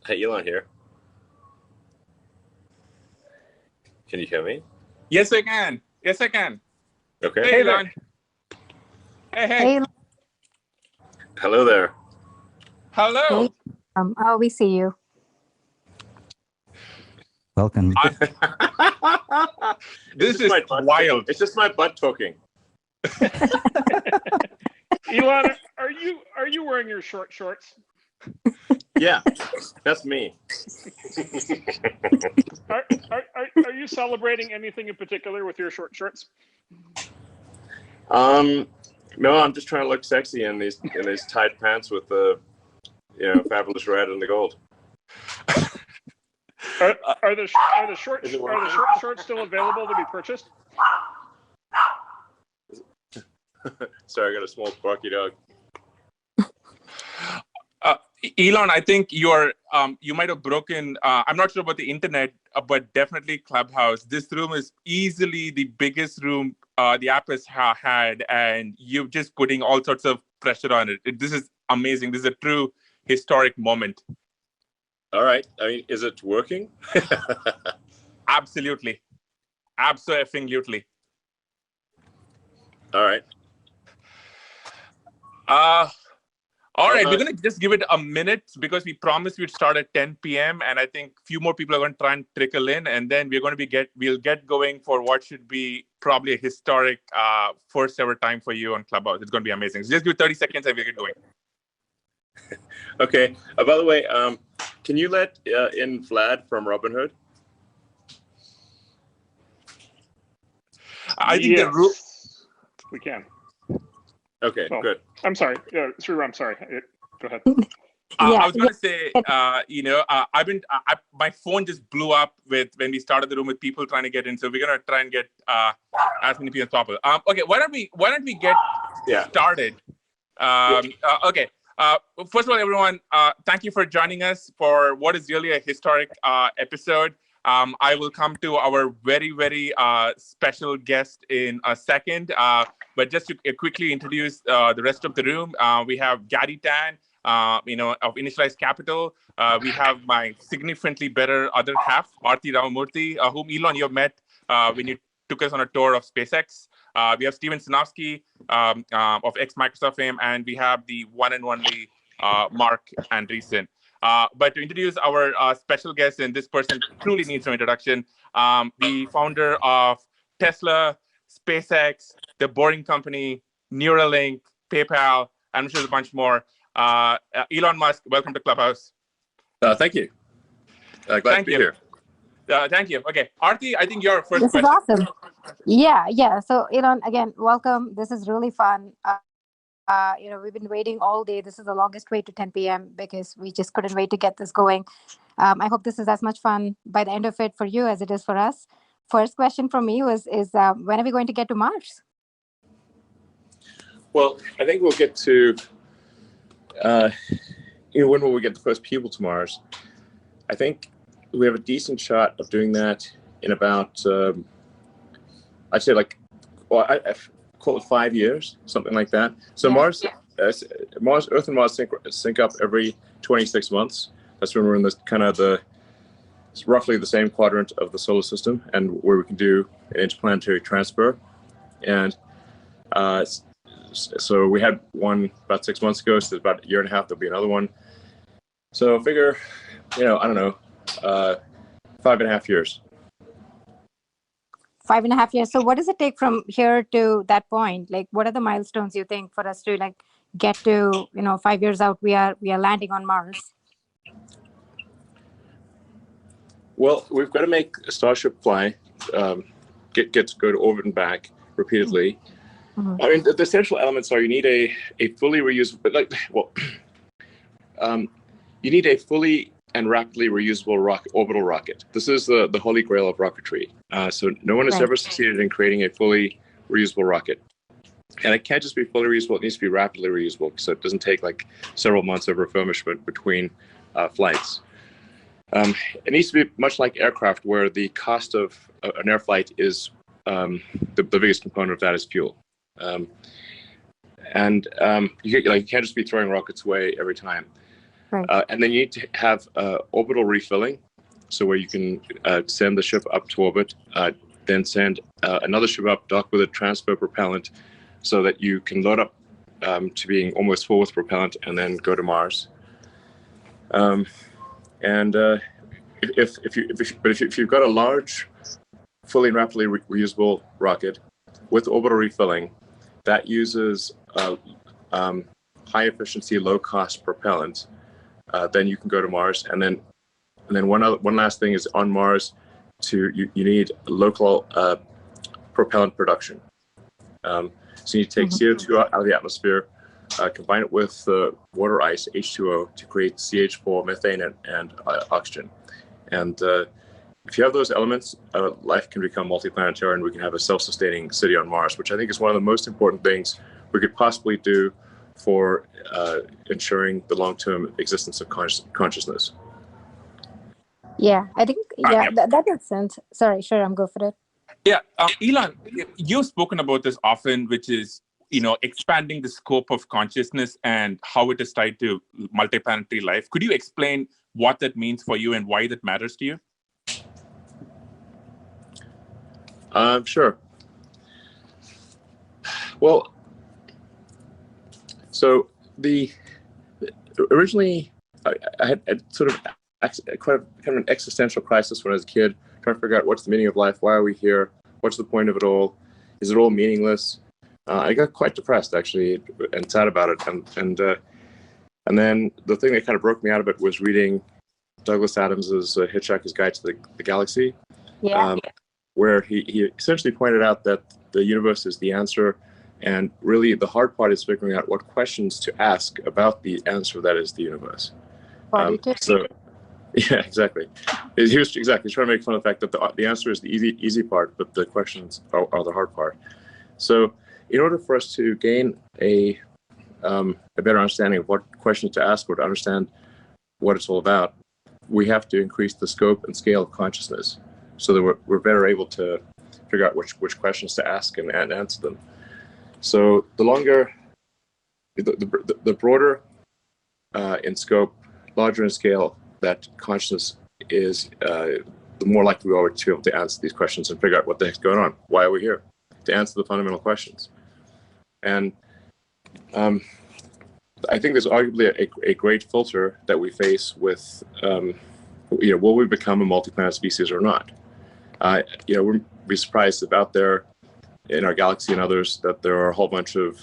Hey, Elon here. Can you hear me? Yes, I can. Yes, I can. Okay. Hey, Elon. Hey. Hey, Hello there. Hello. hey. We see you. Welcome. This is wild. It's just my butt talking. Elon, are you wearing your short shorts? Yeah, that's me. Are you celebrating anything in particular with your short shorts? No, I'm just trying to look sexy in these tight pants with the fabulous red and the gold. Are the short shorts still available to be purchased? Sorry, I got a small Sparky dog. Elon, I think you might have broken. I'm not sure about the internet, but definitely Clubhouse. This room is easily the biggest room the app has had, and you're just putting all sorts of pressure on it. This is amazing. This is a true historic moment. All right. I mean, is it working? Absolutely. Absolutely. All right. All right, we're going to just give it a minute because we promised we'd start at 10 p.m. and I think a few more people are going to try and trickle in, and then we're going to we'll get going for what should be probably a historic first ever time for you on Clubhouse. It's going to be amazing. So just give it 30 seconds and we'll get going. Okay. By the way, can you let in Vlad from Robinhood? I think the room. We can. Okay, good. I'm sorry, Sriram. I'm sorry. Go ahead. I was going to say, my phone just blew up when we started the room with people trying to get in. So we're going to try and get as many people as possible. Okay, why don't we get started? Okay. First of all, everyone, thank you for joining us for what is really a historic episode. I will come to our very, very special guest in a second. But just to quickly introduce the rest of the room, we have Gary Tan, of Initialized Capital. We have my significantly better other half, Aarti Ramamurthy, whom Elon you have met when you took us on a tour of SpaceX. We have Steven Sinofsky of ex-Microsoft fame, and we have the one and only Mark Andreessen. But to introduce our special guest, and this person truly needs some introduction, the founder of Tesla, SpaceX, The Boring Company, Neuralink, PayPal, and I'm sure there's a bunch more. Elon Musk, welcome to Clubhouse. Thank you. Glad to be here. Thank you. Okay, Aarti, I think you're first. This is awesome. Yeah. So Elon, again, welcome. This is really fun. We've been waiting all day. This is the longest wait to 10 p.m. because we just couldn't wait to get this going. I hope this is as much fun by the end of it for you as it is for us. First question from me is when are we going to get to Mars? Well, I think we'll get to, when will we get the first people to Mars? I think we have a decent shot of doing that in about, I'd say I call it 5 years, something like that. So Earth and Mars sync up every 26 months. That's when we're in it's roughly the same quadrant of the solar system, and where we can do an interplanetary transfer. And so we had one about 6 months ago, so about a year and a half, there'll be another one. So figure, I don't know, 5.5 years. 5.5 years. So what does it take from here to that point? Like, what are the milestones you think for us to get to, 5 years out, we are landing on Mars? Well, we've got to make a Starship fly, get to go to orbit and back repeatedly. Mm-hmm. I mean, the essential elements are you need a fully reusable, you need a fully and rapidly reusable orbital rocket. This is the holy grail of rocketry. So no one has ever succeeded in creating a fully reusable rocket. And it can't just be fully reusable, it needs to be rapidly reusable, so it doesn't take several months of refurbishment between flights. It needs to be much like aircraft, where the cost of an air flight is the biggest component of that is fuel. You can't just be throwing rockets away every time. Right. And then you need to have orbital refilling, so where you can send the ship up to orbit, then send another ship up, dock with a transfer propellant, so that you can load up to being almost full with propellant, and then go to Mars. If you've got a large, fully and rapidly reusable rocket with orbital refilling that uses high efficiency, low cost propellant, then you can go to Mars. And then one last thing is, on Mars, you need local propellant production. So you take CO2 out of the atmosphere, combine it with water ice, H2O, to create CH4, methane, and oxygen. And if you have those elements, life can become multiplanetary, and we can have a self-sustaining city on Mars, which I think is one of the most important things we could possibly do for ensuring the long-term existence of consciousness. Yeah, I think, that makes sense. Sorry, sure, I'm go for it. Yeah, Elon, you've spoken about this often, which is, expanding the scope of consciousness and how it is tied to multiplanetary life. Could you explain what that means for you and why that matters to you? Sure. Well, so originally I had sort of kind of an existential crisis when I was a kid, trying to figure out what's the meaning of life, why are we here, what's the point of it all, is it all meaningless? I got quite depressed, actually, and sad about it, and then the thing that kind of broke me out of it was reading Douglas Adams's Hitchhiker's Guide to the Galaxy, where he essentially pointed out that the universe is the answer, and really the hard part is figuring out what questions to ask about the answer that is the universe. So, yeah, exactly. He was trying to make fun of the fact that the answer is the easy part, but the questions are the hard part. So, in order for us to gain a better understanding of what questions to ask, or to understand what it's all about, we have to increase the scope and scale of consciousness, so that we're better able to figure out which questions to ask and answer them. So the longer, the broader in scope, larger in scale that consciousness is, the more likely we are to be able to answer these questions and figure out what the heck's going on. Why are we here? To answer the fundamental questions. And I think there's arguably a great filter that we face with, will we become a multi-planet species or not? We'd be surprised if out there in our galaxy and others that there are a whole bunch of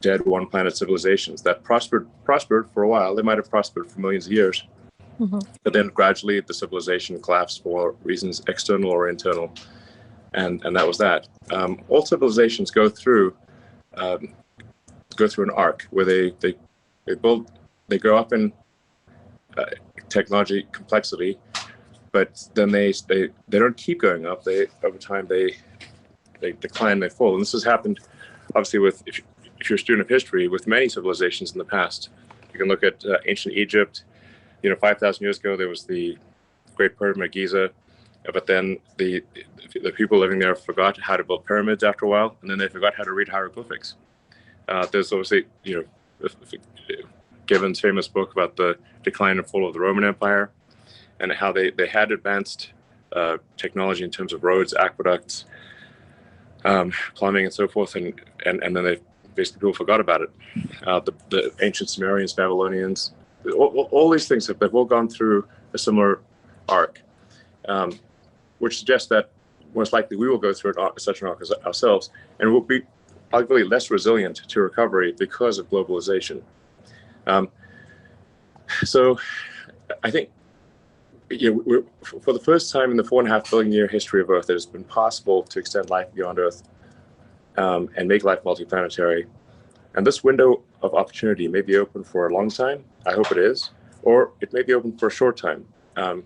dead one-planet civilizations that prospered for a while. They might have prospered for millions of years, but then gradually the civilization collapsed for reasons external or internal, and that was that. All civilizations go through an arc where they grow up in technology complexity, but then they don't keep going up. Over time they decline, they fall. And this has happened, obviously, if you're a student of history, with many civilizations in the past. You can look at ancient Egypt. 5,000 years ago, there was the Great Pyramid of Giza, but then the people living there forgot how to build pyramids after a while, and then they forgot how to read hieroglyphics. There's obviously, Gibbon's famous book about the decline and fall of the Roman Empire, and how they had advanced technology in terms of roads, aqueducts, plumbing, and so forth, and then people forgot about it. The ancient Sumerians, Babylonians, all these things they've all gone through a similar arc, which suggests that most likely we will go through such an arc ourselves, and we'll be arguably less resilient to recovery because of globalization. So I think for the first time in the 4.5 billion year history of Earth, it has been possible to extend life beyond Earth and make life multiplanetary. And this window of opportunity may be open for a long time. I hope it is, or it may be open for a short time. And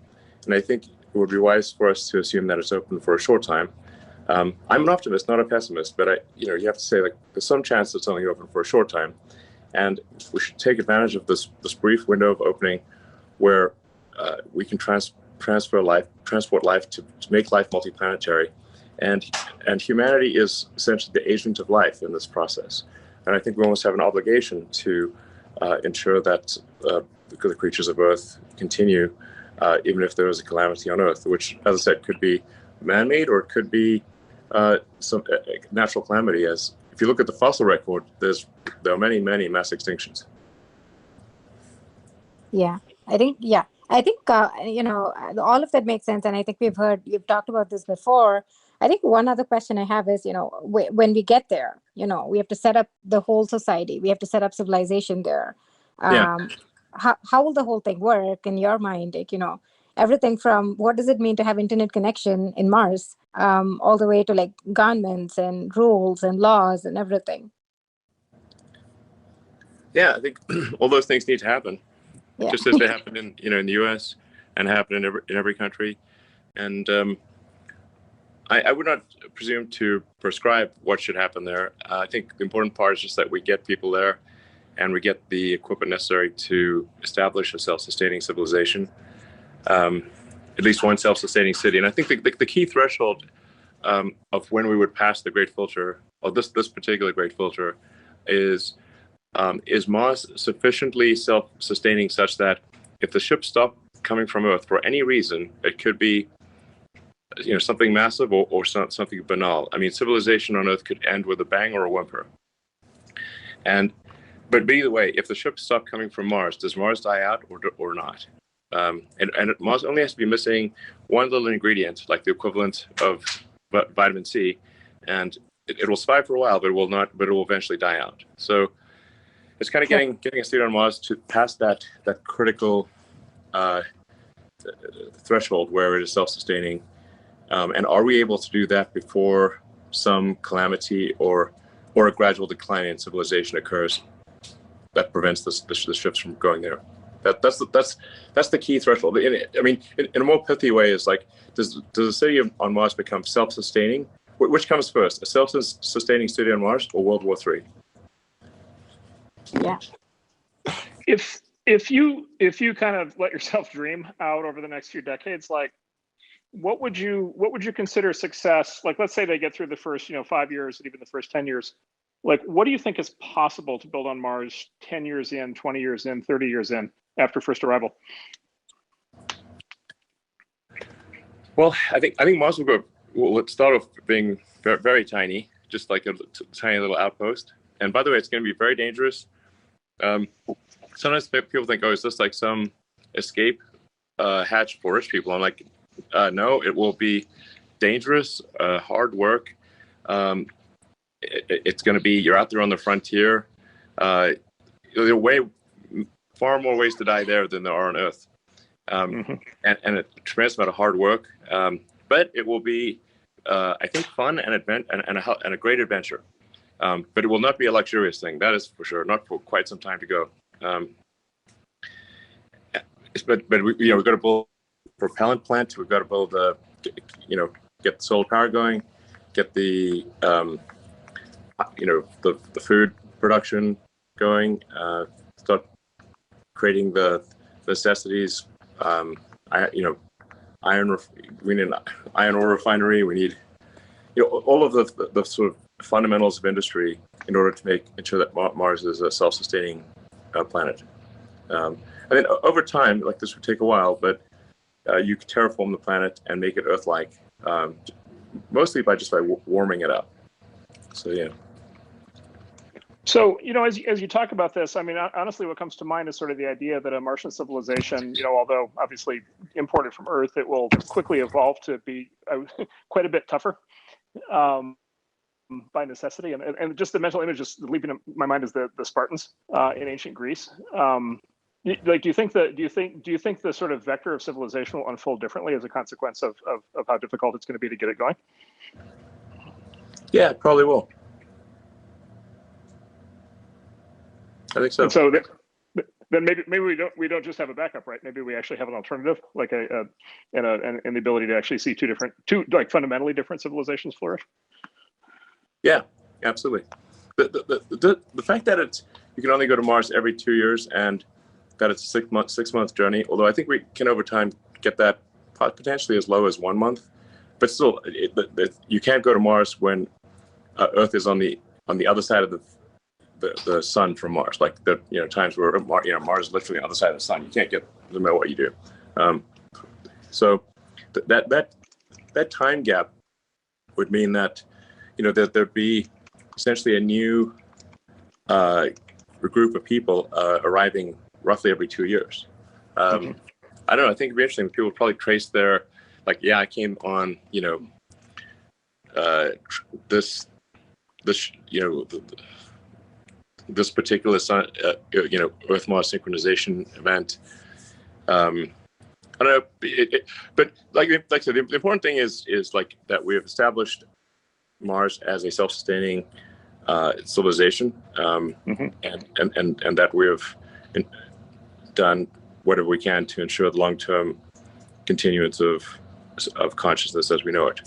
I think it would be wise for us to assume that it's open for a short time. I'm an optimist, not a pessimist, but you have to say, there's some chance it's only open for a short time, and we should take advantage of this brief window of opening where we can transport life to make life multiplanetary, and humanity is essentially the agent of life in this process. And I think we almost have an obligation to ensure that the creatures of Earth continue, even if there is a calamity on Earth, which, as I said, could be man-made or it could be some natural calamity. As if you look at the fossil record, there are many mass extinctions. Yeah, I think all of that makes sense, and I think we've talked about this before. I think one other question I have is, when we get there, we have to set up the whole society. We have to set up civilization there. How will the whole thing work in your mind? Like, everything from what does it mean to have internet connection in Mars, all the way to like governments and rules and laws and everything. Yeah, I think all those things need to happen, just as they happen in the U.S. and happen in every country. And I would not presume to prescribe what should happen there. I think the important part is just that we get people there and we get the equipment necessary to establish a self-sustaining civilization, at least one self-sustaining city. And I think the key threshold of when we would pass the great filter, or this particular great filter, is Mars sufficiently self-sustaining such that if the ships stop coming from Earth for any reason, it could be something massive or something banal. I mean, civilization on Earth could end with a bang or a whimper. But either way, if the ships stop coming from Mars, does Mars die out or not? And Mars only has to be missing one little ingredient, like the equivalent of vitamin C, and it will survive for a while, but it will not. But it will eventually die out. So it's kind of getting a city on Mars to pass that critical threshold where it is self-sustaining. And are we able to do that before some calamity or a gradual decline in civilization occurs that prevents the ships from going there? That's the key threshold. I mean, in a more pithy way, is like, does the city on Mars become self-sustaining? Which comes first, a self-sustaining city on Mars or World War III? Yeah. If you kind of let yourself dream out over the next few decades, like, what would you consider success? Like, let's say they get through the first 5 years and even the first 10 years. Like, what do you think is possible to build on Mars 10 years in, 20 years in, 30 years in after first arrival? Well, I think Mars will start off being very, very tiny, just like a tiny little outpost. And by the way, it's going to be very dangerous. Sometimes people think, oh, is this like some escape hatch for rich people? I'm like, no, it will be dangerous, hard work. It's going to be, you're out there on the frontier. There are far more ways to die there than there are on Earth. And a tremendous amount of hard work. But it will be, I think, fun and a great adventure. But it will not be a luxurious thing. That is for sure. Not for quite some time to go. But we've got to build a propellant plant. We've got to build get the solar power going, get the the food production going, start creating the necessities. We need an iron ore refinery. We need all of the sort of fundamentals of industry in order to ensure that Mars is a self-sustaining planet. And then over time, like, this would take a while, but you can terraform the planet and make it Earth-like, mostly by warming it up. So yeah. So, as you talk about this, I mean, honestly, what comes to mind is sort of the idea that a Martian civilization, although obviously imported from Earth, it will quickly evolve to be quite a bit tougher by necessity. And just the mental image just leaping in my mind is the Spartans in ancient Greece. Like, do you think the sort of vector of civilization will unfold differently as a consequence of how difficult it's going to be to get it going? Yeah, it probably will. I think so. And so then maybe we don't just have a backup, right? Maybe we actually have an alternative, like and the ability to actually see two like fundamentally different civilizations flourish. Yeah, absolutely. The fact that you can only go to Mars every 2 years and that it's a 6 month journey, although I think we can over time get that potentially as low as 1 month, but still, you can't go to Mars when Earth is on the other side of the sun from Mars, like the times where Mars is literally on the other side of the sun. You can't get no matter what you do. So that time gap would mean that that there'd be essentially a new group of people arriving roughly every 2 years. I don't know. I think it'd be interesting. People would probably trace their I came on this this particular sun, Earth-Mars synchronization event. I don't know, but like I said, the important thing is like that we have established Mars as a self-sustaining civilization, and that we have done whatever we can to ensure the long-term continuance of consciousness as we know it.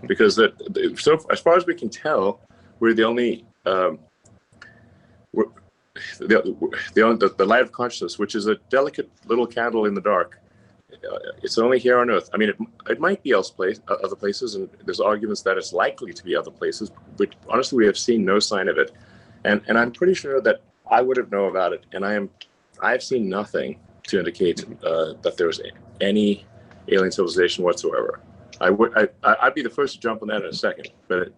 Because so as far as we can tell, we're the only the light of consciousness, which is a delicate little candle in the dark. It's only here on Earth. I mean, it might be other places, and there's arguments that it's likely to be other places, but honestly, we have seen no sign of it. And I'm pretty sure that I would have known about it, and I've seen nothing to indicate that there's any alien civilization whatsoever. I'd be the first to jump on that in a second, but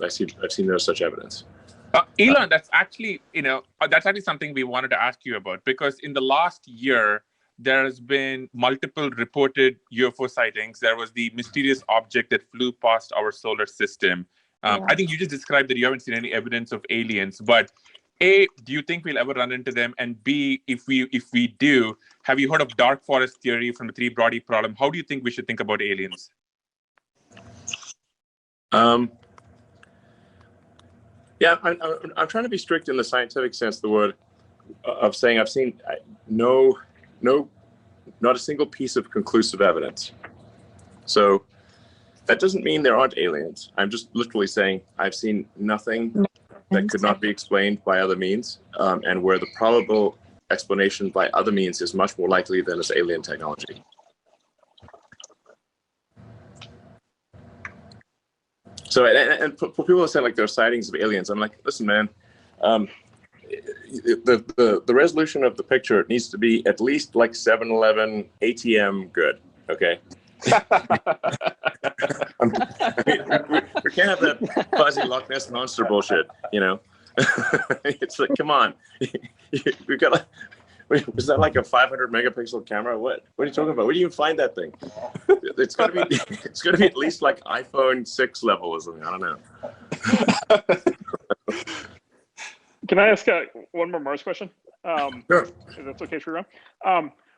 I've seen no such evidence. Elon, that's actually something we wanted to ask you about, because in the last year, there has been multiple reported UFO sightings. There was the mysterious object that flew past our solar system. I think you just described that you haven't seen any evidence of aliens, but A, do you think we'll ever run into them? And B, if we do, have you heard of dark forest theory from the three-body problem? How do you think we should think about aliens? Yeah, I'm trying to be strict in the scientific sense of the word, of saying I've seen not a single piece of conclusive evidence. So that doesn't mean there aren't aliens. I'm just literally saying I've seen nothing that could not be explained by other means, and where the probable explanation by other means is much more likely than this alien technology. So, and for people that say like there are sightings of aliens, I'm like, listen, man, the resolution of the picture needs to be at least like 7-Eleven ATM good, okay? I mean, we can't have that fuzzy Loch Ness monster bullshit, It's like, come on, we've got like, was that like a 500 megapixel camera? What are you talking about? Where do you even find that thing? It's got to be at least like iPhone 6 level or something. I don't know. Can I ask one more Mars question? Sure. If that's okay for you.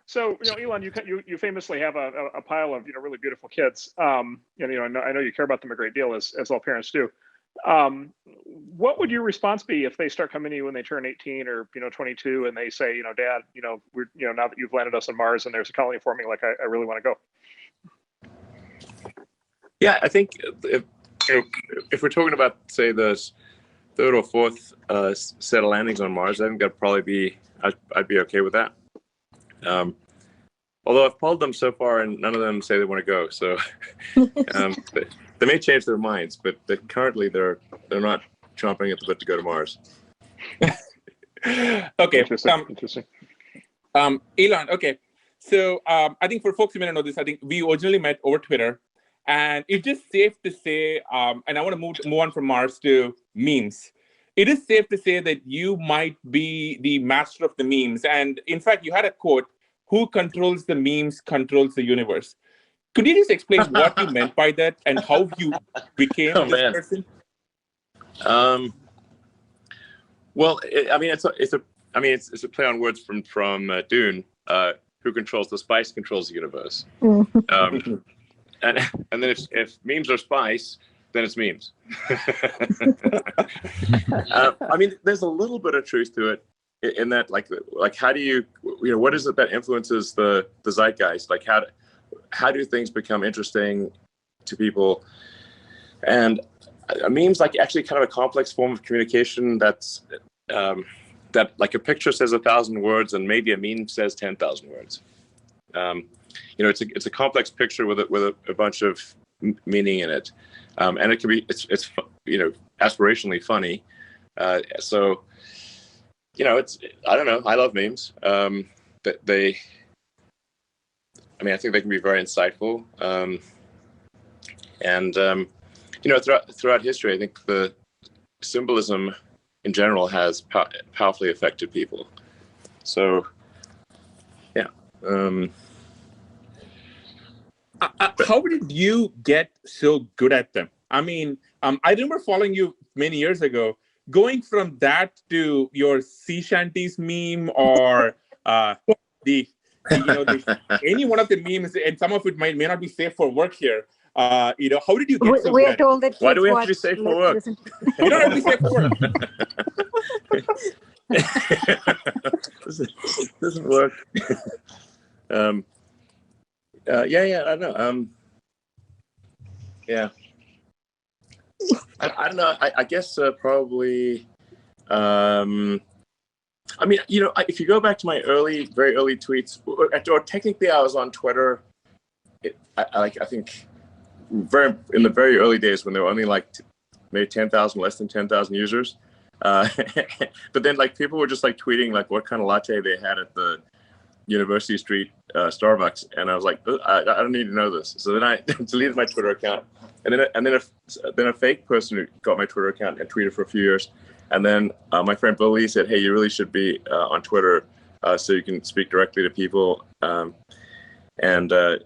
So, Elon, you famously have a pile of really beautiful kids. I know you care about them a great deal, as all parents do. What would your response be if they start coming to you when they turn 18 or 22 and they say, Dad, we're now that you've landed us on Mars and there's a colony forming, like I really want to go? Yeah, I think if we're talking about, say, the third or fourth set of landings on Mars, I think that'd probably be I'd be okay with that. Although I've polled them so far and none of them say they want to go, so they may change their minds, but currently they're not chomping at the bit to go to Mars. Okay. Interesting. Elon, okay. So I think for folks who may not know this, I think we originally met over Twitter, and it's just safe to say, and I want to move on from Mars to memes. It is safe to say that you might be the master of the memes. And in fact, you had a quote, "Who controls the memes controls the universe." Could you just explain what you meant by that and how you became this person? Well, it's a play on words from Dune. Who controls the spice controls the universe. And then if memes are spice, then it's memes. There's a little bit of truth to it in that, like how do you what is it that influences the zeitgeist? Like how do things become interesting to people? And memes like actually kind of a complex form of communication that's that like a picture says 1,000 words and maybe a meme says 10,000 words. It's a complex picture with a bunch of meaning in it, and it can be it's aspirationally funny, So, it's, I don't know. I love memes. I think they can be very insightful. Throughout history, I think the symbolism in general has powerfully affected people. So, yeah. How did you get so good at them? I mean, I remember following you many years ago. Going from that to your sea shanties meme, or any one of the memes, and some of it may not be safe for work here. How did you get so good We're at told that Why do we have watch, to be safe for work? You don't have to be safe for work. This doesn't work. I don't know. Yeah. I don't know. I guess probably. If you go back to my very early tweets, or technically I was on Twitter. I think in the very early days when there were only like maybe 10,000, less than 10,000 users. But then people were just tweeting what kind of latte they had at the University Street Starbucks, and I was like, I don't need to know this. So then I deleted my Twitter account, and then a fake person who got my Twitter account and tweeted for a few years, and then my friend Bill Lee said, hey, you really should be on Twitter so you can speak directly to people, so I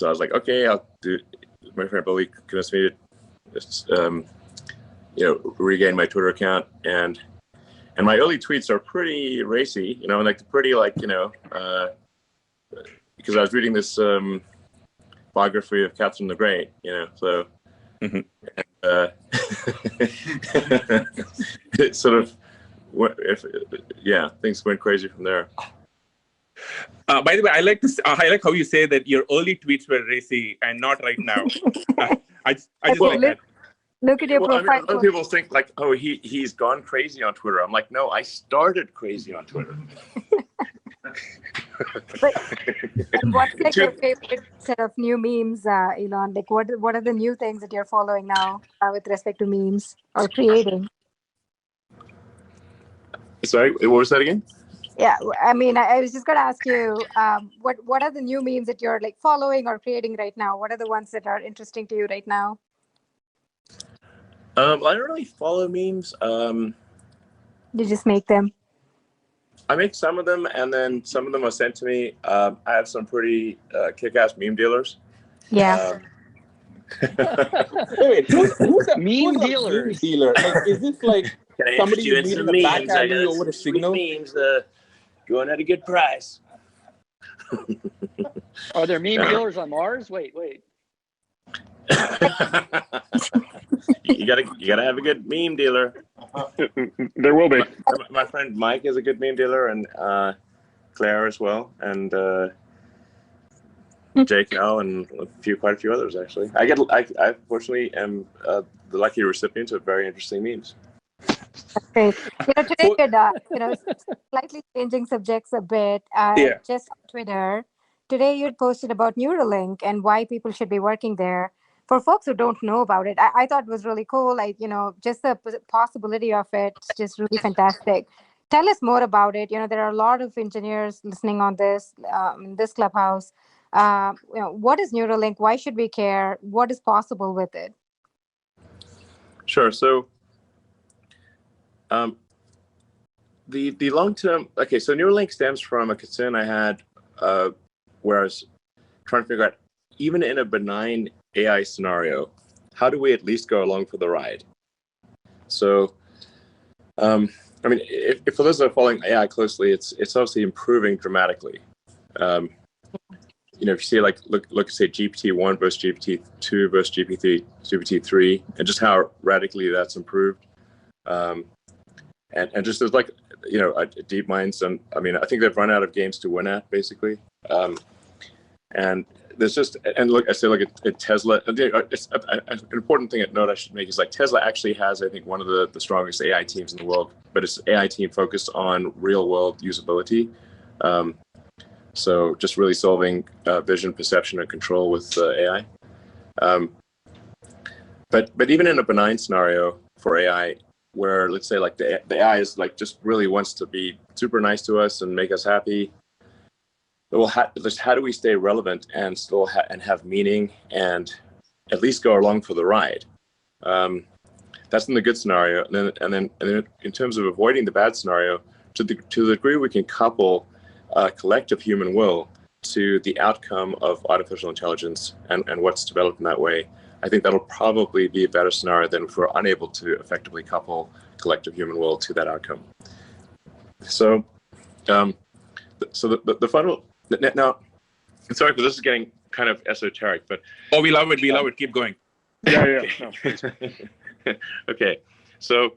was like, okay, I'll do. My friend Bill Lee convinced me to regain my Twitter account, and my early tweets are pretty racy, because I was reading this biography of Catherine the Great, so it sort of, things went crazy from there. By the way, I like how you say that your early tweets were racy and not right now. I just like that. Look at your profile. Other people think oh, he's gone crazy on Twitter. I'm like, no, I started crazy on Twitter. But what's your favorite set of new memes, Elon? What are the new things that you're following now with respect to memes or creating? Sorry, what was that again? Yeah, I mean, I was just going to ask you, what are the new memes that you're following or creating right now? What are the ones that are interesting to you right now? I don't really follow memes. You just make them? I make some of them, and then some of them are sent to me. I have some pretty kick-ass meme dealers. Yeah. Wait, who's a meme dealer? Is this somebody you meet in the back alley over a signal? Memes going at a good price. Are there meme dealers on Mars? Wait. You gotta have a good meme dealer. There will be. My friend Mike is a good meme dealer, and Claire as well, and Jake L, and quite a few others actually. I fortunately am the lucky recipient of very interesting memes. Great. Today you'd, slightly changing subjects a bit. Just on Twitter, today you'd posted about Neuralink and why people should be working there. For folks who don't know about it, I thought it was really cool. Just the possibility of it, it's just really fantastic. Tell us more about it. There are a lot of engineers listening on this, in this Clubhouse. What is Neuralink? Why should we care? What is possible with it? Sure. So, the long term. Okay, so Neuralink stems from a concern I had, where I was trying to figure out, even in a benign AI scenario, how do we at least go along for the ride? So, if for those that are following AI closely, it's obviously improving dramatically. If you see look at say GPT-1 versus GPT-2 versus GPT-3, and just how radically that's improved, and just there's deep minds, and I think they've run out of games to win at basically, and there's just, and look at Tesla. It's an important thing at note I should make is Tesla actually has, I think, one of the strongest AI teams in the world, but it's an AI team focused on real world usability. So just really solving vision, perception, and control with AI. But even in a benign scenario for AI, where let's say like the AI is like just really wants to be super nice to us and make us happy. Well, how do we stay relevant and still have meaning and at least go along for the ride? That's in the good scenario, and then in terms of avoiding the bad scenario, to the degree we can couple collective human will to the outcome of artificial intelligence and what's developed in that way, I think that'll probably be a better scenario than if we're unable to effectively couple collective human will to that outcome. So, the final now, sorry, but this is getting kind of esoteric, but we love it. We love it. Keep going. Yeah. No, okay, so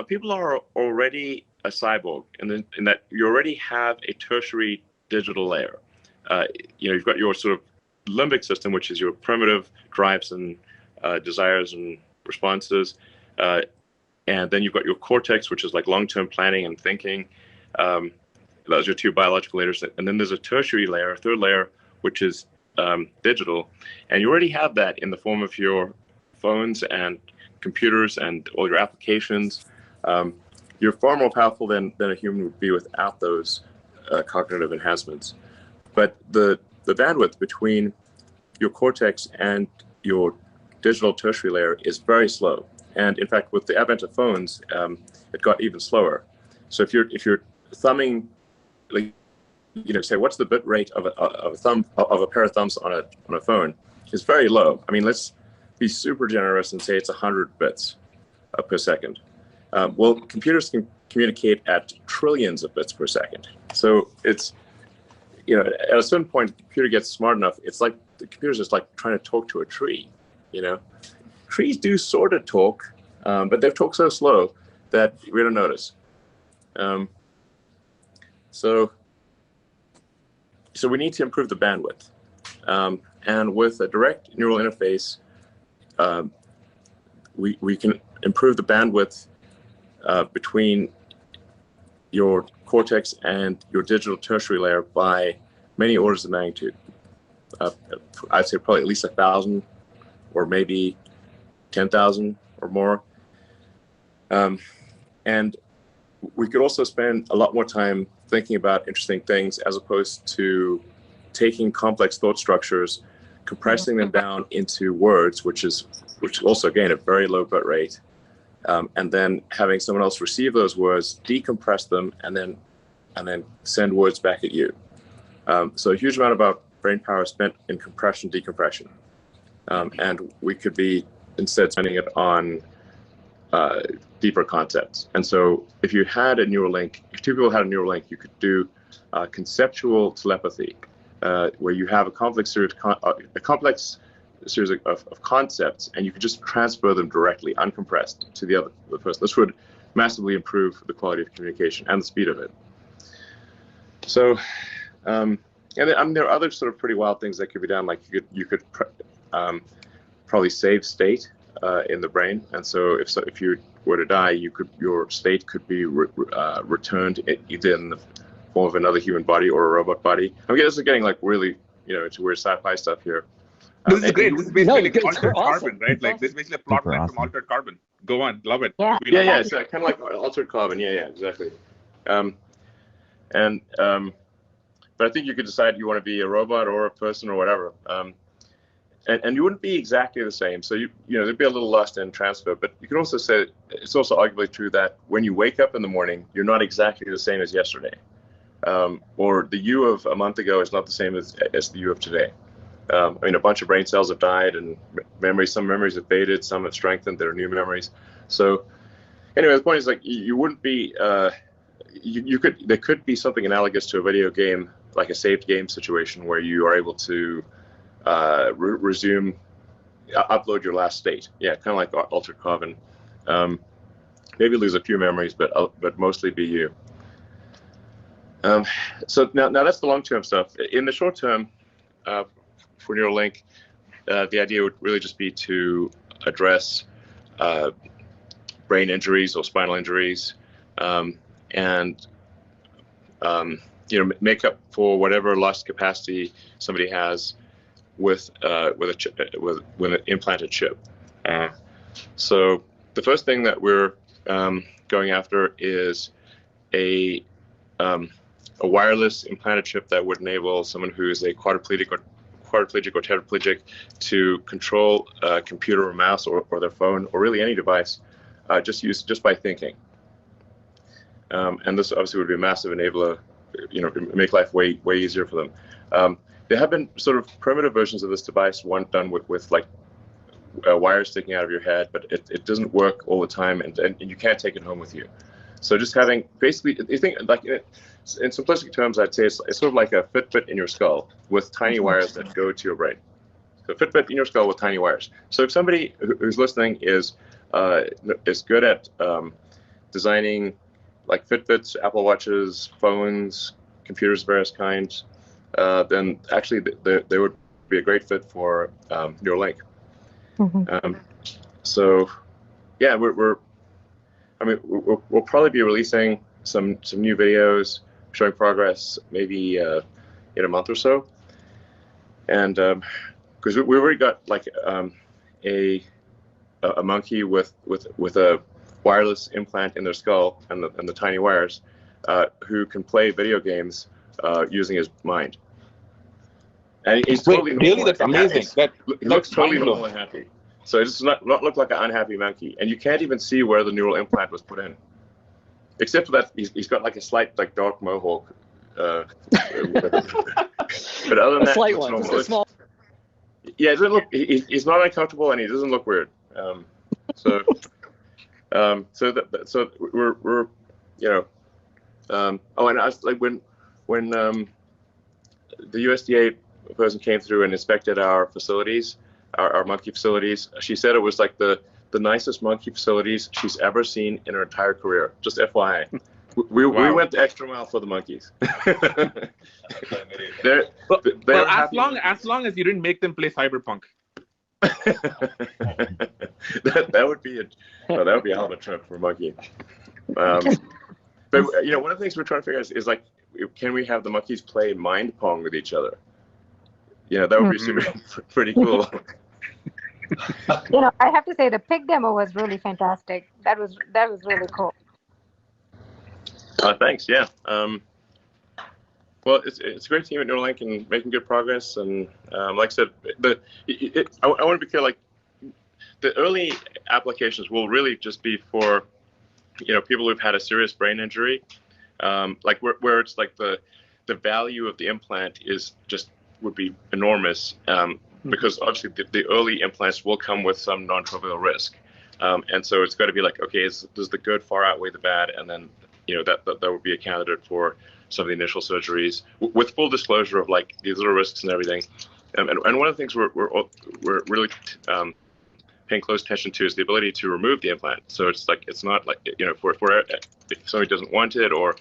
people are already a cyborg, in that you already have a tertiary digital layer. You've got your sort of limbic system, which is your primitive drives and desires and responses, and then you've got your cortex, which is like long-term planning and thinking. Those are two biological layers, and then there's a tertiary layer, a third layer, which is digital, and you already have that in the form of your phones and computers and all your applications. You're far more powerful than a human would be without those cognitive enhancements. But the bandwidth between your cortex and your digital tertiary layer is very slow. And in fact, with the advent of phones, it got even slower. So if you're thumbing, like, say, what's the bit rate of a pair of thumbs on a phone? It's very low. I mean, let's be super generous and say it's 100 bits per second. Well, computers can communicate at trillions of bits per second. So it's, at a certain point, the computer gets smart enough. It's like the computer's just like trying to talk to a tree. Trees do sort of talk, but they talk so slow that we don't notice. So we need to improve the bandwidth, and with a direct neural interface, we can improve the bandwidth between your cortex and your digital tertiary layer by many orders of magnitude. I'd say probably at least 1,000, or maybe 10,000 or more. And we could also spend a lot more time thinking about interesting things, as opposed to taking complex thought structures, compressing them down into words, which is also, again, a very low bit rate, and then having someone else receive those words, decompress them, and then send words back at you. So a huge amount of our brain power is spent in compression, decompression, and we could be instead spending it on deeper concepts. And so if you had a neural link, if two people had a neural link, you could do conceptual telepathy, where you have a complex series of concepts, and you could just transfer them directly, uncompressed, to the other person. This would massively improve the quality of communication and the speed of it. So, and there are other sort of pretty wild things that could be done. Like you could probably save state in the brain, and so if you were to die, your state could be returned either in the form of another human body or a robot body. I mean, this is getting like really, into weird sci-fi stuff here. This is great. This is basically like altered awesome. carbon, right? Like this is basically a plot line from Altered Carbon. Go on, love it. Yeah. Yeah. It's kind of like Altered Carbon. Yeah, exactly. But I think you could decide you want to be a robot or a person or whatever. And you wouldn't be exactly the same. So there'd be a little lost in transfer. But you can also say it's also arguably true that when you wake up in the morning, you're not exactly the same as yesterday, or the you of a month ago is not the same as the you of today. I mean, a bunch of brain cells have died, and some memories have faded, some have strengthened. There are new memories. So anyway, the point is, like, you wouldn't be. There could be something analogous to a video game, like a saved game situation, where you are able to resume, upload your last state. Yeah, kind of like Altered Carbon. Maybe lose a few memories, but mostly be you. So now that's the long-term stuff. In the short term, for Neuralink, the idea would really just be to address brain injuries or spinal injuries, and make up for whatever lost capacity somebody has with an implanted chip. So the first thing that we're going after is a wireless implanted chip that would enable someone who's a quadriplegic or tetraplegic to control a computer or mouse or their phone or really any device just by thinking. And this obviously would be a massive enabler, make life way easier for them. There have been sort of primitive versions of this device, one done with like wires sticking out of your head, but it doesn't work all the time, and you can't take it home with you. So just having, basically, you think, like, in simplistic terms, I'd say it's sort of like a Fitbit in your skull with tiny wires that go to your brain. So Fitbit in your skull with tiny wires. So if somebody who's listening is good at designing like Fitbits, Apple Watches, phones, computers of various kinds, then actually they would be a great fit for Neuralink. So yeah, we'll probably be releasing some new videos showing progress maybe in a month or so, and because we already got like a monkey with a wireless implant in their skull and the tiny wires, who can play video games using his mind. And he's totally really, that's amazing. He looks totally normal and happy. So it does not look like an unhappy monkey. And you can't even see where the neural implant was put in, except for that he's got like a slight like dark mohawk. But other than that, slight one, just a small. Yeah, it doesn't look. He's not uncomfortable, and he doesn't look weird. So we're oh, and I was like when the USDA person came through and inspected our facilities, our monkey facilities, she said it was like the nicest monkey facilities she's ever seen in her entire career. Just FYI. We went the extra mile for the monkeys. as long as you didn't make them play Cyberpunk. that would be a hell of a trip for a monkey. But one of the things we're trying to figure out is like, can we have the monkeys play mind pong with each other? That would be pretty cool. I have to say the pig demo was really fantastic. That was really cool. Thanks. Yeah. Well, it's a great team at Neuralink and making good progress. And like I said, I want to be clear. Like, the early applications will really just be for people who've had a serious brain injury, like where it's like the value of the implant would be enormous, because obviously the early implants will come with some non-trivial risk, and so it's got to be like, okay, does the good far outweigh the bad, and then that would be a candidate for some of the initial surgeries with full disclosure of like these little risks and everything. And one of the things we're really paying close attention to is the ability to remove the implant. So it's not like if somebody doesn't want it or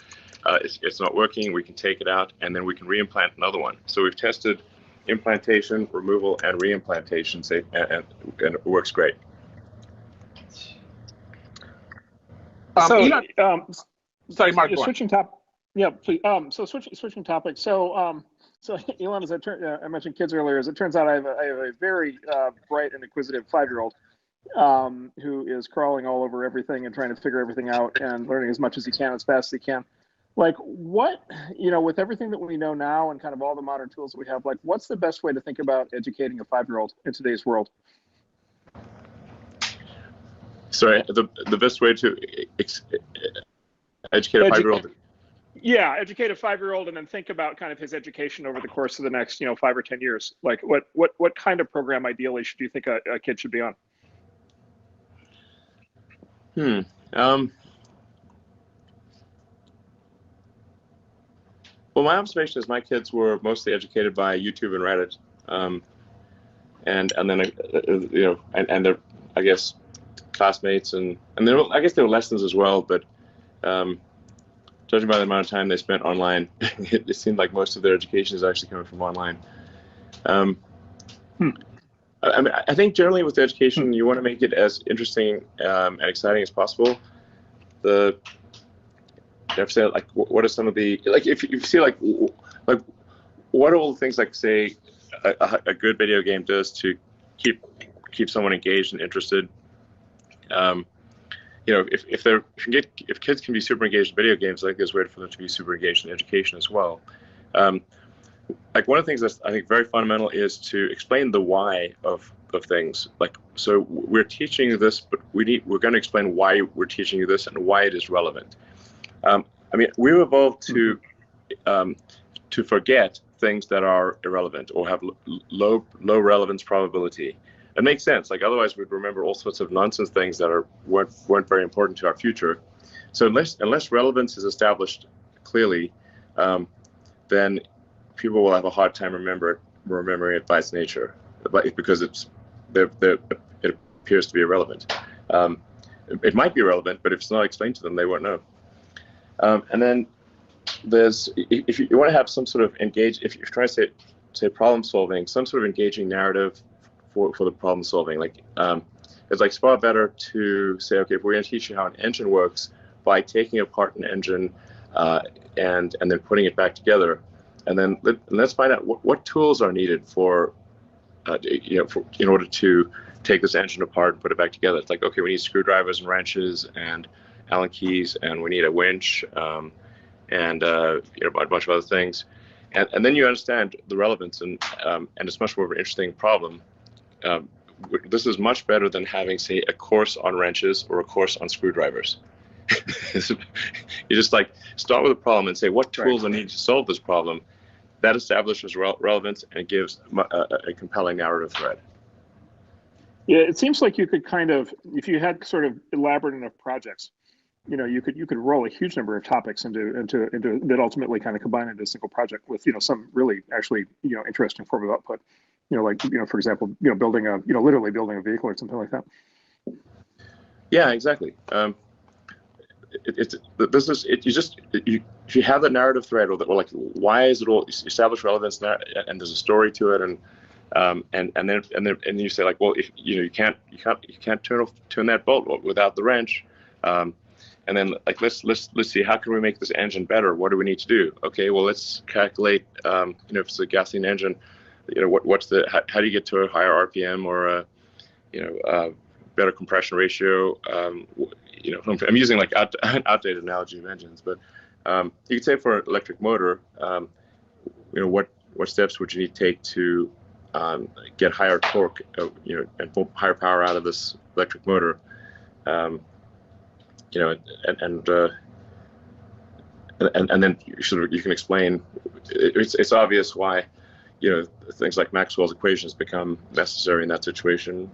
it's not working, we can take it out and then we can reimplant another one. So we've tested implantation, removal, and reimplantation, and it works great. Sorry, Mark. Switching top. Yeah, please. So switching topics. So Elon, as I mentioned kids earlier, as it turns out, I have a very bright and inquisitive 5-year-old who is crawling all over everything and trying to figure everything out and learning as much as he can as fast as he can. Like, what, with everything that we know now and kind of all the modern tools that we have, like, what's the best way to think about educating a 5-year-old in today's world? Sorry, the best way to educate a 5-year-old? Yeah, educate a 5-year-old and then think about kind of his education over the course of the next, 5 or 10 years. Like, what kind of program ideally should you think a kid should be on? Well, my observation is my kids were mostly educated by YouTube and Reddit, and then and their, I guess, classmates and I guess there were lessons as well, but judging by the amount of time they spent online, it seemed like most of their education is actually coming from online. I think generally with education, you want to make it as interesting and exciting as possible. You have to say, like, what are some of the, like, if you see like what are all the things, like, say a good video game does to keep someone engaged and interested. if kids can be super engaged in video games, I think there's a way for them to be super engaged in education as well. Like one of the things that's I think very fundamental is to explain the why of things. Like, so we're teaching you this, but we're going to explain why we're teaching you this and why it is relevant. I mean, we've evolved to forget things that are irrelevant or have low relevance probability. It makes sense. Like otherwise, we'd remember all sorts of nonsense things that weren't very important to our future. So unless relevance is established clearly, then people will have a hard time remembering it by its nature, because it appears to be irrelevant. It might be relevant, but if it's not explained to them, they won't know. And then if you want to have some sort of if you're trying to say problem solving, some sort of engaging narrative for the problem solving, like it's like far better to say, okay, if we're going to teach you how an engine works by taking apart an engine and then putting it back together, and then let's find out what tools are needed for in order to take this engine apart and put it back together. It's like, okay, we need screwdrivers and wrenches and Allen keys, and we need a winch, and a bunch of other things, and then you understand the relevance, and it's much more of an interesting problem. This is much better than having, say, a course on wrenches or a course on screwdrivers. You just like start with a problem and say what tools are needed to solve this problem. That establishes relevance and gives a compelling narrative thread. Yeah, it seems like you could kind of, if you had sort of elaborate enough projects, you could roll a huge number of topics into that ultimately kind of combine into a single project with some really actually interesting form of output. Like for example, building a literally building a vehicle or something like that. Yeah, exactly. If you have the narrative thread, or like why is it all establish relevance, and there's a story to it, and then you say like, well, if you can't turn that bolt without the wrench, and then like let's see, how can we make this engine better? What do we need to do? Okay, well, let's calculate if it's a gasoline engine, how do you get to a higher RPM or a better compression ratio? I'm using like an outdated analogy of engines, but you could say for an electric motor, what steps would you need to take to get higher torque, and pull higher power out of this electric motor, and then you can explain. It's obvious why things like Maxwell's equations become necessary in that situation.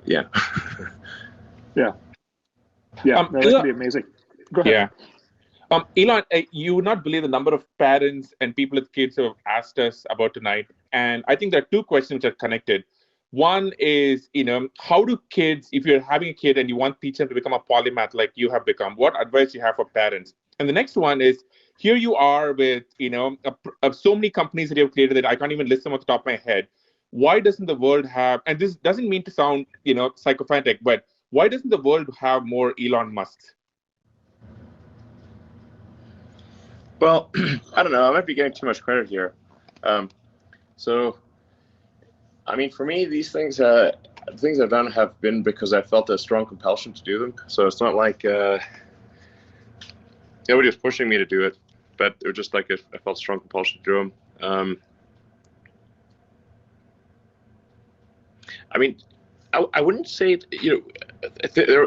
Yeah. Yeah. Yeah, that would be amazing. Go ahead. Yeah. Elon, you would not believe the number of parents and people with kids who have asked us about tonight. And I think there are two questions that are connected. One is, how do kids, if you're having a kid and you want to teach them to become a polymath like you have become, what advice you have for parents? And the next one is, here you are with, so many companies that you have created that I can't even list them off the top of my head. Why doesn't the world have, and this doesn't mean to sound, psychophantic, but why doesn't the world have more Elon Musks? Well, I don't know. I might be getting too much credit here. So, I mean, for me, these things, the things I've done have been because I felt a strong compulsion to do them. So it's not like nobody was pushing me to do it, but it was just like I felt a strong compulsion to do them. I mean, I wouldn't say, there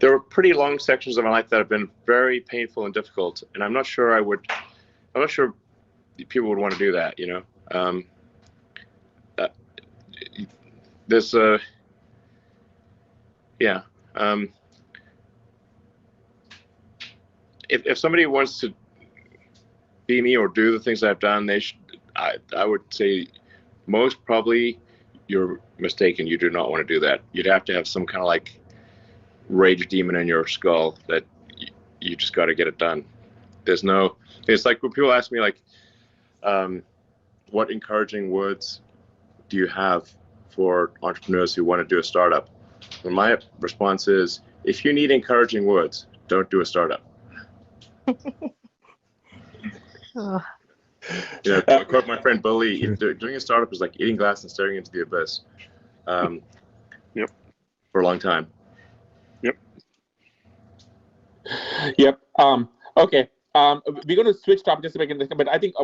were pretty long sections of my life that have been very painful and difficult, and I'm not sure people would want to do that. There's if somebody wants to be me or do the things I've done, they should. I would say most probably you're mistaken. You do not want to do that. You'd have to have some kind of like rage demon in your skull that you just got to get it done. It's like when people ask me like, what encouraging words do you have for entrepreneurs who want to do a startup? And my response is, if you need encouraging words, don't do a startup. Oh. I quote my friend Bill Lee, doing a startup is like eating glass and staring into the abyss. Yep. For a long time. Yep. Yep. Okay. We're going to switch topics just a second, but I think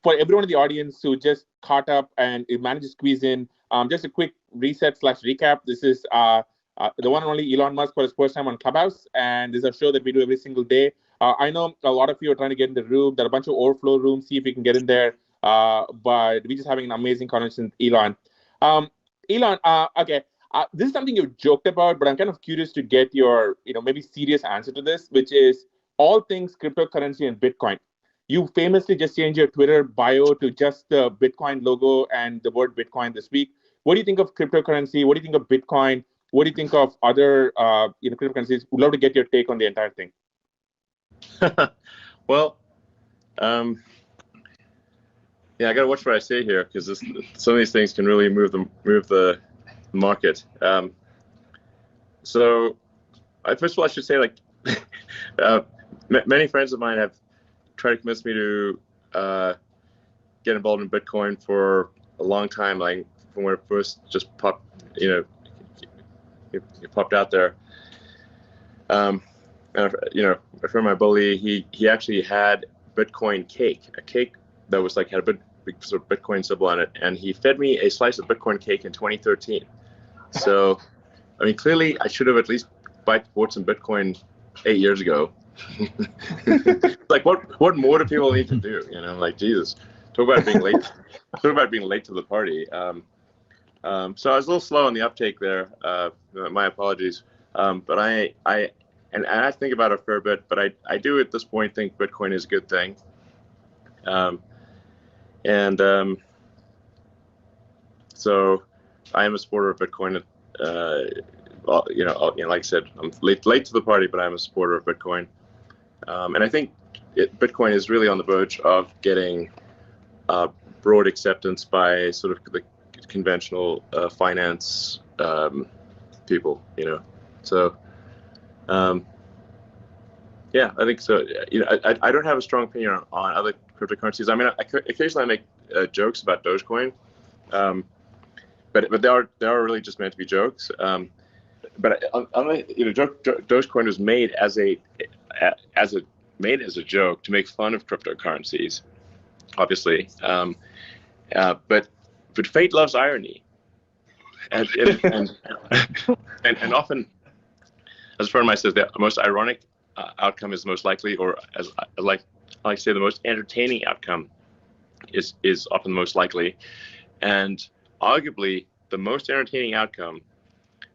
for everyone in the audience who just caught up and managed to squeeze in, just a quick reset/recap. This is the one and only Elon Musk for his first time on Clubhouse, and this is a show that we do every single day. I know a lot of you are trying to get in the room. There are a bunch of overflow rooms. See if we can get in there. But we're just having an amazing conversation with Elon. Elon, okay. This is something you've joked about, but I'm kind of curious to get your, maybe serious answer to this, which is all things cryptocurrency and Bitcoin. You famously just changed your Twitter bio to just the Bitcoin logo and the word Bitcoin this week. What do you think of cryptocurrency? What do you think of Bitcoin? What do you think of other, cryptocurrencies? We'd love to get your take on the entire thing. Well, yeah, I got to watch what I say here because some of these things can really move the market. So, first of all, I should say, many friends of mine have tried to convince me to get involved in Bitcoin for a long time, like from when it first just popped, it popped out there. And a friend of my bully, he actually had Bitcoin cake, a cake that was had a big sort of Bitcoin symbol on it, and he fed me a slice of Bitcoin cake in 2013. So, I mean, clearly I should have at least bought some Bitcoin 8 years ago. What more do people need to do? Jesus, talk about being late. Talk about being late to the party. So I was a little slow on the uptake there. My apologies. But I think about it a fair bit. But I do at this point think Bitcoin is a good thing. So I am a supporter of Bitcoin. Like I said, I'm late to the party, but I'm a supporter of Bitcoin. And I think Bitcoin is really on the verge of getting broad acceptance by sort of the conventional finance people, So, yeah, I think so. I don't have a strong opinion on other cryptocurrencies. I mean, occasionally I make jokes about Dogecoin, but they are really just meant to be jokes. But Dogecoin was made as a joke to make fun of cryptocurrencies, obviously. But fate loves irony, and often, as a friend of mine says, the most ironic outcome is the most likely, or as I like to say, the most entertaining outcome is often the most likely, and arguably the most entertaining outcome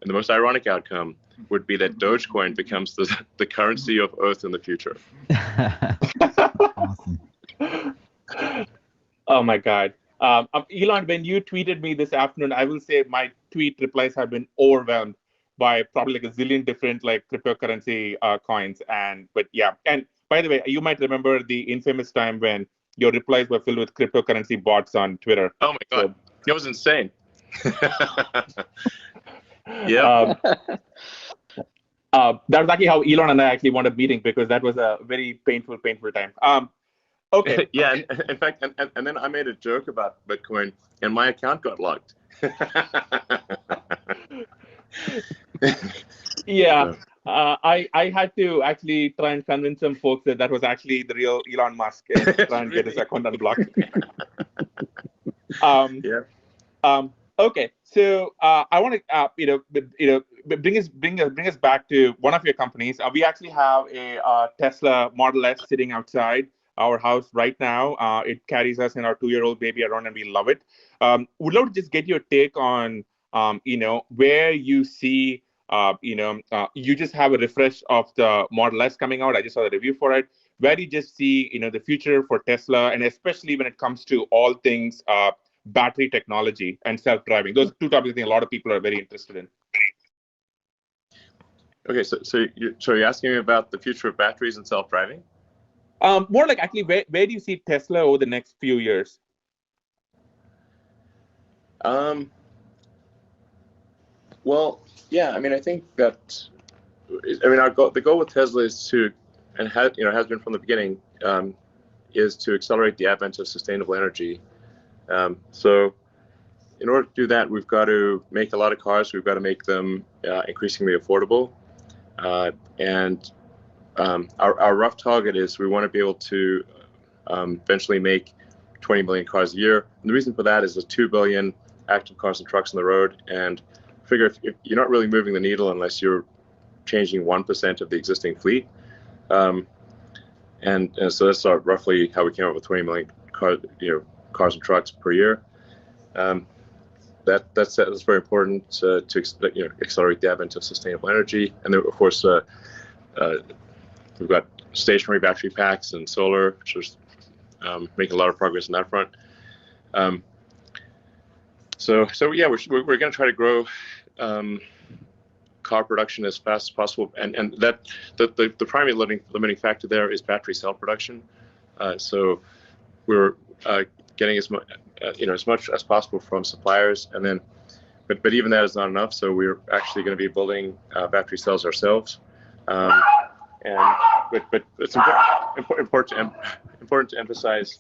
and the most ironic outcome would be that Dogecoin becomes the currency of Earth in the future. Awesome. Oh my God. Elon, when you tweeted me this afternoon, I will say my tweet replies have been overwhelmed by probably a zillion different cryptocurrency coins. But yeah. And by the way, you might remember the infamous time when your replies were filled with cryptocurrency bots on Twitter. Oh my God. It was insane. Yeah. That was actually how Elon and I actually wound up meeting, because that was a very painful time. Okay. Yeah. In fact, and then I made a joke about Bitcoin, and my account got locked. Yeah. I had to actually try and convince some folks that was actually the real Elon Musk and try and get his account unblocked. Yeah. Okay, so I want to bring us back to one of your companies. We actually have a Tesla Model S sitting outside our house right now. It carries us and our 2-year-old baby around, and we love it. Would love to just get your take on where you see you just have a refresh of the Model S coming out. I just saw the review for it. Where do you just see the future for Tesla, and especially when it comes to all things battery technology and self-driving? Those two topics I think a lot of people are very interested in. Okay, so you're asking me about the future of batteries and self-driving? More like actually, where do you see Tesla over the next few years? Well, yeah, I mean, I think that, the goal with Tesla is to, and has been from the beginning, is to accelerate the advent of sustainable energy. So in order to do that, we've got to make a lot of cars. We've got to make them increasingly affordable. And our rough target is we want to be able to eventually make 20 million cars a year. And the reason for that is there's 2 billion active cars and trucks on the road, and figure if you're not really moving the needle unless you're changing 1% of the existing fleet. And so that's roughly how we came up with 20 million cars and trucks per year. That's very important to accelerate the advent of sustainable energy. And then, of course, we've got stationary battery packs and solar, which is making a lot of progress on that front. So yeah, we're going to try to grow car production as fast as possible, and that the primary limiting factor there is battery cell production. So we're getting as much as possible from suppliers, and then but even that is not enough. So we're actually going to be building battery cells ourselves. But it's important to emphasize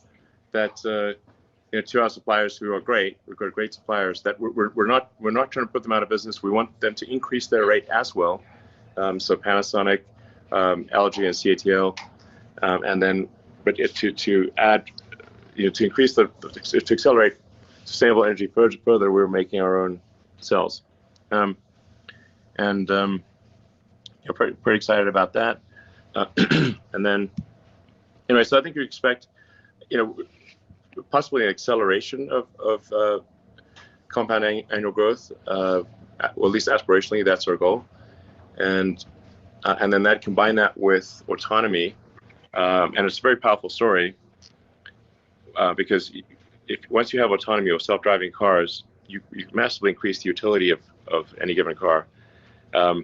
that to our suppliers who are great, we've got great suppliers, that we're not trying to put them out of business. We want them to increase their rate as well. So Panasonic, LG, and CATL, and then to add, to increase to accelerate sustainable energy further, we're making our own cells, pretty excited about that. And then, anyway, so I think you expect, possibly an acceleration of compound annual growth. Well, at least aspirationally, that's our goal. And then combine that with autonomy, and it's a very powerful story because once you have autonomy or self-driving cars, you massively increase the utility of any given car. A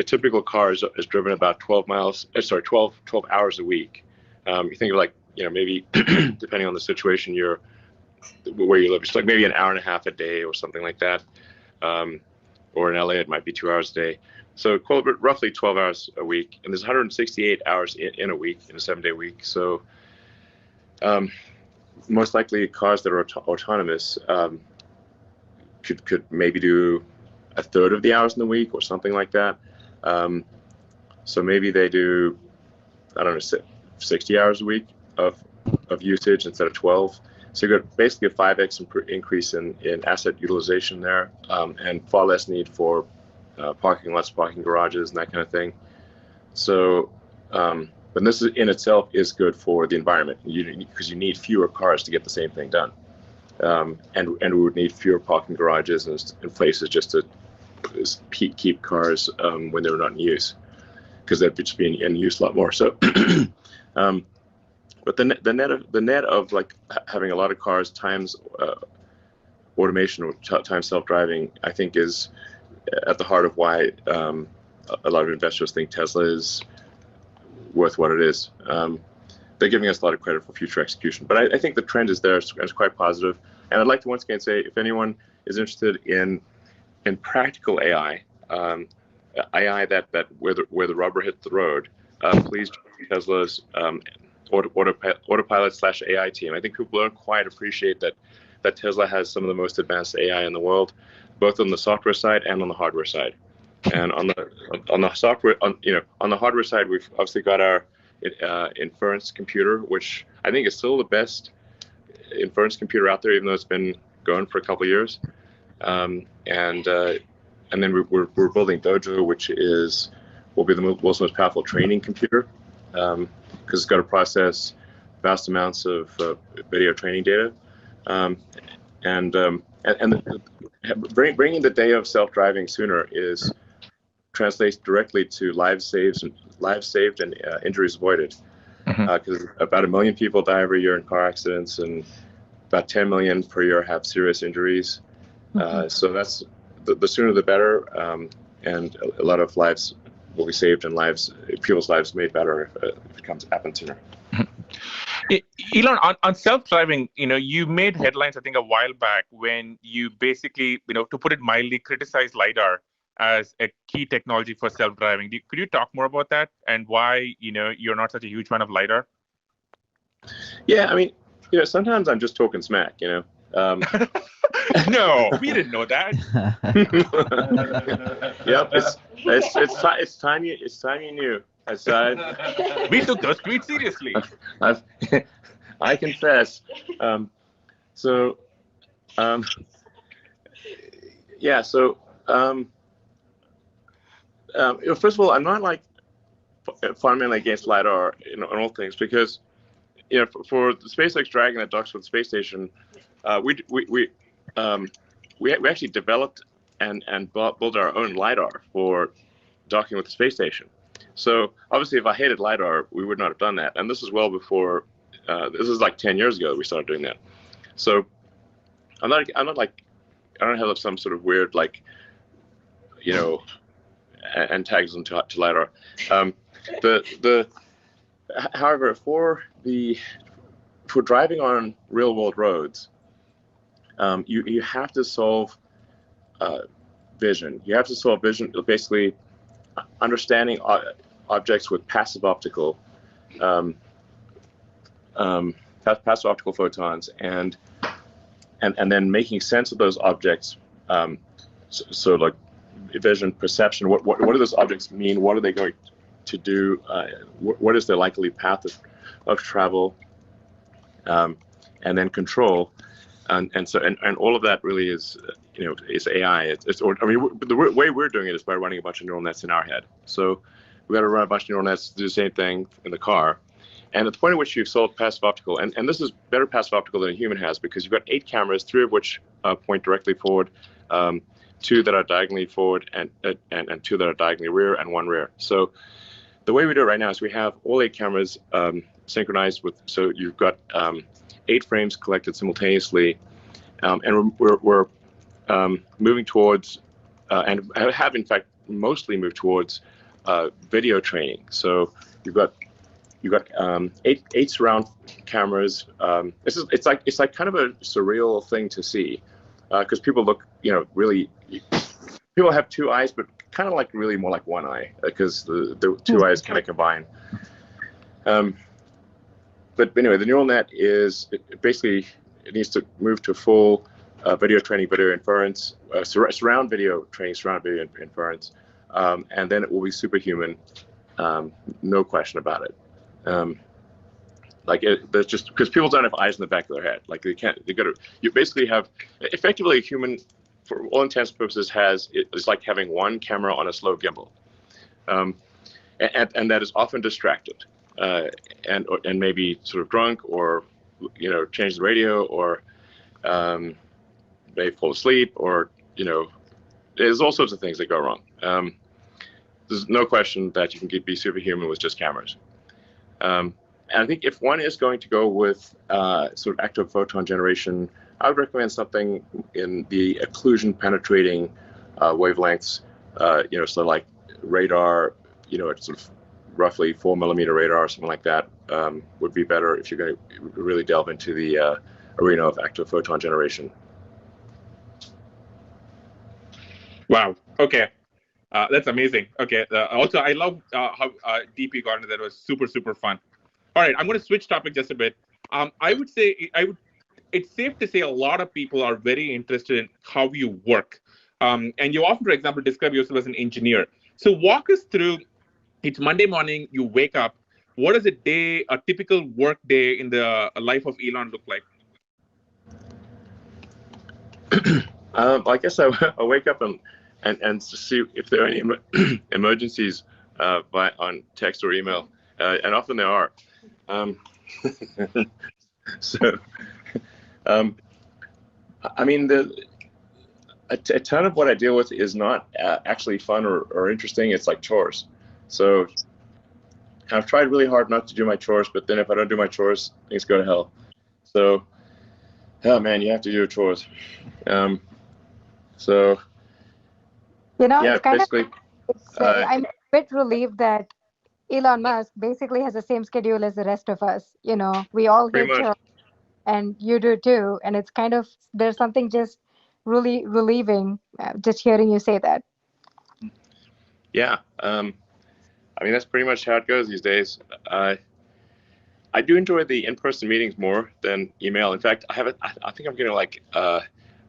typical car is driven about 12 hours a week. You think of maybe depending on the situation where you live, it's like maybe an hour and a half a day or something like that. Or in LA, it might be 2 hours a day. So roughly 12 hours a week, and there's 168 hours in a week, in a 7-day week. So most likely cars that are autonomous could maybe do a third of the hours in the week or something like that. So maybe they do, I don't know, 60 hours a week of usage instead of 12. So you got basically a 5x increase in asset utilization there, and far less need for parking lots, parking garages, and that kind of thing. So, but this in itself is good for the environment, because you need fewer cars to get the same thing done, and we would need fewer parking garages and places just to keep cars when they're not in use, because they'd just be in use a lot more. So. But the net of like having a lot of cars times automation or times self-driving, I think, is at the heart of why a lot of investors think Tesla is worth what it is. They're giving us a lot of credit for future execution, but I think the trend is there. It's quite positive. And I'd like to once again say, if anyone is interested in practical AI, AI that where the rubber hits the road, please join Tesla's Autopilot/AI team. I think people don't quite appreciate that Tesla has some of the most advanced AI in the world, both on the software side and on the hardware side. And on the software, on the hardware side, we've obviously got our inference computer, which I think is still the best inference computer out there, even though it's been going for a couple of years. And then we're building Dojo, which will be the world's most powerful training computer, because it's got to process vast amounts of video training data, and bringing the day of self-driving sooner translates directly to lives saved and injuries avoided, because about 1 million people die every year in car accidents, and about 10 million per year have serious injuries. So that's the sooner the better, and a lot of lives will be saved and people's lives made better if it happens sooner. Elon, on self-driving, you made headlines, I think, a while back when you basically, to put it mildly, criticized LiDAR as a key technology for self-driving. Could you talk more about that and why, you're not such a huge fan of LiDAR? Yeah, I mean, sometimes I'm just talking smack, No, we didn't know that. Yep, it's time you knew. We took those tweets seriously. I confess. Yeah. So first of all, I'm not like fundamentally against LiDAR in all things, because for the SpaceX Dragon that docks with the space station, we actually developed and built our own LiDAR for docking with the space station. So obviously, if I hated LiDAR, we would not have done that. And this is well before. This is like 10 years ago that we started doing that. So I'm not like, I don't have some sort of weird like, antagonism to LiDAR. However, for driving on real world roads, you have to solve vision. You have to solve vision, basically understanding objects with passive optical photons, and then making sense of those objects. So like vision, perception. What do those objects mean? What are they going to do? What is their likely path of travel? And then control. And all of that really is is AI. The way we're doing it is by running a bunch of neural nets in our head. So we've got to run a bunch of neural nets to do the same thing in the car. And at the point at which you've solved passive optical, and this is better passive optical than a human has, because you've got 8 cameras, 3 of which point directly forward, 2 that are diagonally forward, and 2 that are diagonally rear, and 1 rear. So the way we do it right now is we have all 8 cameras synchronized with, so you've got 8 frames collected simultaneously, and we're moving towards, and have in fact mostly moved towards video training. So you've got 8 surround cameras. It's like kind of a surreal thing to see, because people look, really, people have 2 eyes, but kind of like really more like 1 eye, because the 2 eyes kind of combine. But anyway, the neural net it needs to move to full video training, video inference, surround video training, surround video inference, and then it will be superhuman, no question about it. There's just, because people don't have eyes in the back of their head. Like you basically have, effectively a human, for all intents and purposes, it's like having 1 camera on a slow gimbal, and that is often distracted, and maybe sort of drunk, or change the radio, or they fall asleep, or there's all sorts of things that go wrong. There's no question that you can be superhuman with just cameras. And I think if one is going to go with sort of active photon generation, I would recommend something in the occlusion penetrating wavelengths. So like radar, at sort of roughly 4 millimeter radar or something like that would be better if you're going to really delve into the arena of active photon generation. Wow. Okay. That's amazing. Okay. Also, I love how deep you got into that. It was super, super fun. All right. I'm going to switch topic just a bit. I would say it's safe to say a lot of people are very interested in how you work. And you often, for example, describe yourself as an engineer. So walk us through, it's Monday morning, you wake up. What does a typical work day in the life of Elon look like? I guess I wake up and see if there are any emergencies on text or email, and often there are. I mean, a ton of what I deal with is not actually fun or interesting. It's like chores. So I've tried really hard not to do my chores, but then if I don't do my chores, things go to hell. So, oh man, you have to do your chores. So, yeah, it's kind basically, I'm a bit relieved that Elon Musk basically has the same schedule as the rest of us. We all hate chores, and you do too. And it's kind of, there's something just really relieving just hearing you say that. Yeah. I mean, that's pretty much how it goes these days. I do enjoy the in-person meetings more than email. In fact, I think I'm getting like a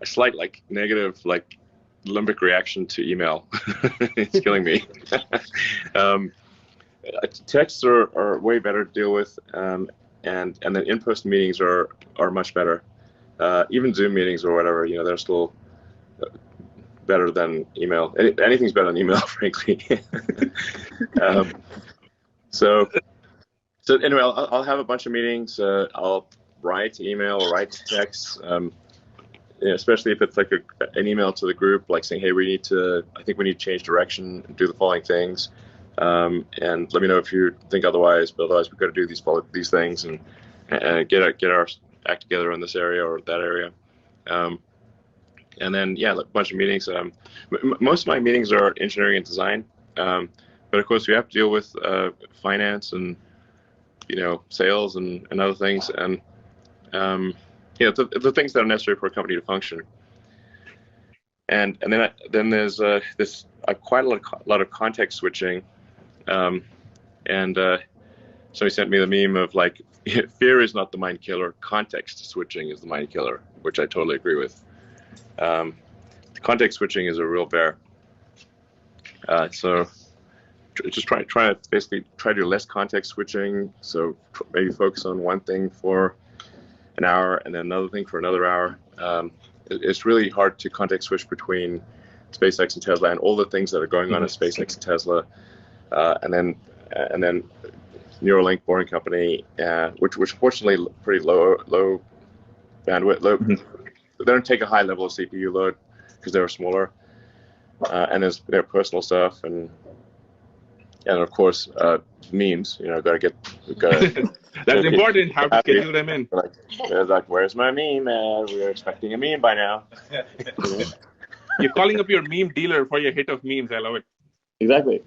slight like negative like limbic reaction to email. It's killing me. Texts are way better to deal with, and then in-person meetings are much better. Even Zoom meetings or whatever, they're still better than email. Anything's better than email, frankly. So anyway, I'll have a bunch of meetings. I'll write email or write text, especially if it's like an email to the group, like saying, hey, I think we need to change direction and do the following things. And let me know if you think otherwise, but otherwise we've got to do these things and get our act together in this area or that area. And then, yeah, a bunch of meetings. Most of my meetings are engineering and design. But of course we have to deal with finance and, sales and other things. And, the things that are necessary for a company to function. And then there's this quite a lot of context switching. Somebody sent me the meme of like, fear is not the mind killer, context switching is the mind killer, which I totally agree with. Context switching is a real bear. So just try to basically try to do less context switching. So maybe focus on one thing for an hour and then another thing for another hour. It's really hard to context switch between SpaceX and Tesla and all the things that are going on at SpaceX and Tesla, and then Neuralink, Boring Company, which fortunately pretty low bandwidth. They don't take a high level of CPU load because they're smaller, and there's their personal stuff and of course memes. Got to. That's important. How to schedule them in. Like, where's my meme? We're expecting a meme by now. You're calling up your meme dealer for your hit of memes. I love it. Exactly.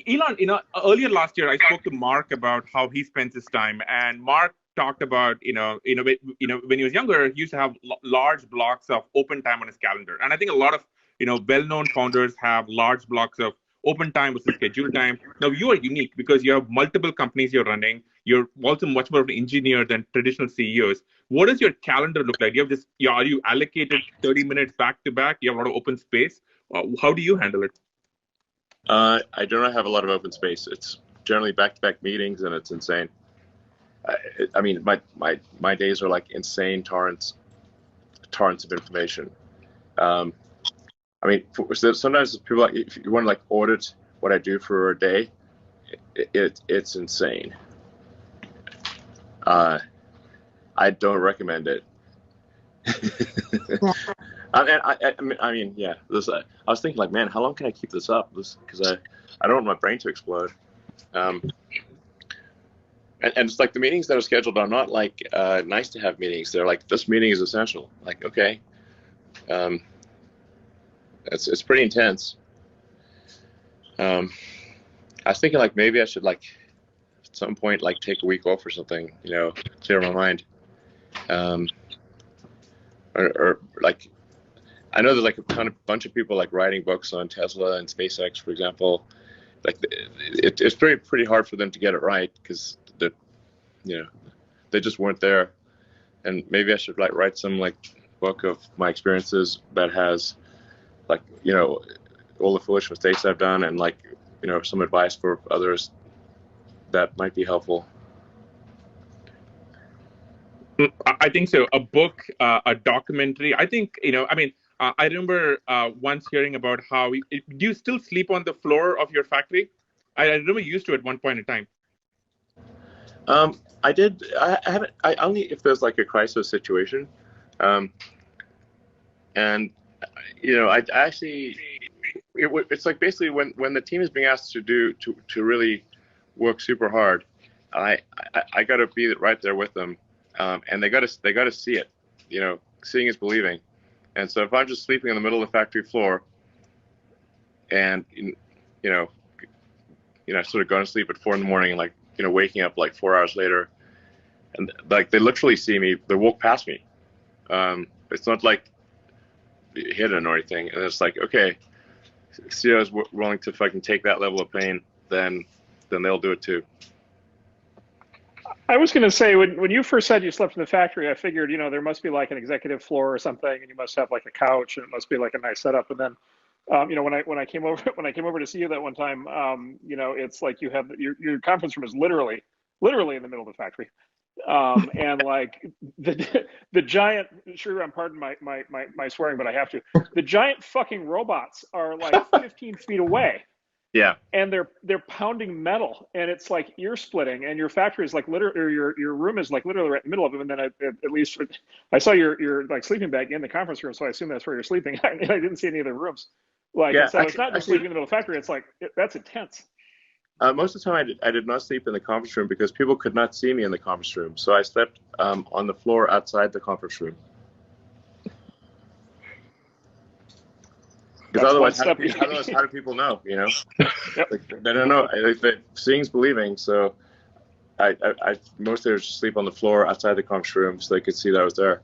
Elon, earlier last year I spoke to Mark about how he spends his time, and Mark talked about, when he was younger, he used to have large blocks of open time on his calendar, and I think a lot of well-known founders have large blocks of open time versus scheduled time. Now you are unique because you have multiple companies you're running. You're also much more of an engineer than traditional CEOs. What does your calendar look like? Are you allocated 30 minutes back to back? You have a lot of open space. How do you handle it? I do not have a lot of open space. It's generally back-to-back meetings, and it's insane. I mean, my days are like insane torrents of information. I mean, sometimes people if you want to like audit what I do for a day, it's insane. I don't recommend it. I mean, yeah. I was thinking, like, man, how long can I keep this up? Because I don't want my brain to explode. And it's like the meetings that are scheduled are not like nice to have meetings. They're like, this meeting is essential. Like, okay, it's pretty intense. I was thinking like maybe I should like at some point like take a week off or something, clear my mind. Or like, I know there's like a bunch of people like writing books on Tesla and SpaceX, for example. Like it's pretty hard for them to get it right because they just weren't there. And maybe I should like write some like book of my experiences that has like all the foolish mistakes I've done and like some advice for others that might be helpful. I think so. A book, a documentary. I think, I remember once hearing about how do you still sleep on the floor of your factory? I remember you used to at one point in time. I did. I haven't. I only if there's like a crisis situation, and I actually. It's like basically when the team is being asked to really work super hard, I got to be right there with them. And they got to see it, seeing is believing. And so if I'm just sleeping in the middle of the factory floor and, sort of going to sleep at 4 a.m. and like, waking up like 4 hours later and like, they literally see me, they walk past me. It's not like hidden or anything. And it's like, okay, CEO is willing to fucking take that level of pain, then they'll do it too. I was going to say, when you first said you slept in the factory, I figured, there must be like an executive floor or something, and you must have like a couch, and it must be like a nice setup. And then, when I came over to see you that one time, it's like you have your conference room is literally in the middle of the factory, and like the giant. Sure, I'm pardon my swearing, but I have to. The giant fucking robots are like 15 feet away. Yeah. And they're pounding metal, and it's like ear splitting. And your factory is like literally, your room is like literally right in the middle of them. And then at least I saw your like sleeping bag in the conference room, so I assume that's where you're sleeping. I didn't see any of the rooms. Like, Yeah, so it's not just sleeping in the middle of the factory. It's like that's intense. Most of the time, I did not sleep in the conference room because people could not see me in the conference room. So I slept on the floor outside the conference room. Because otherwise, how do people know? Yep. Like, they don't know. Seeing's believing. So I mostly would just sleep on the floor outside the conference room so they could see that I was there.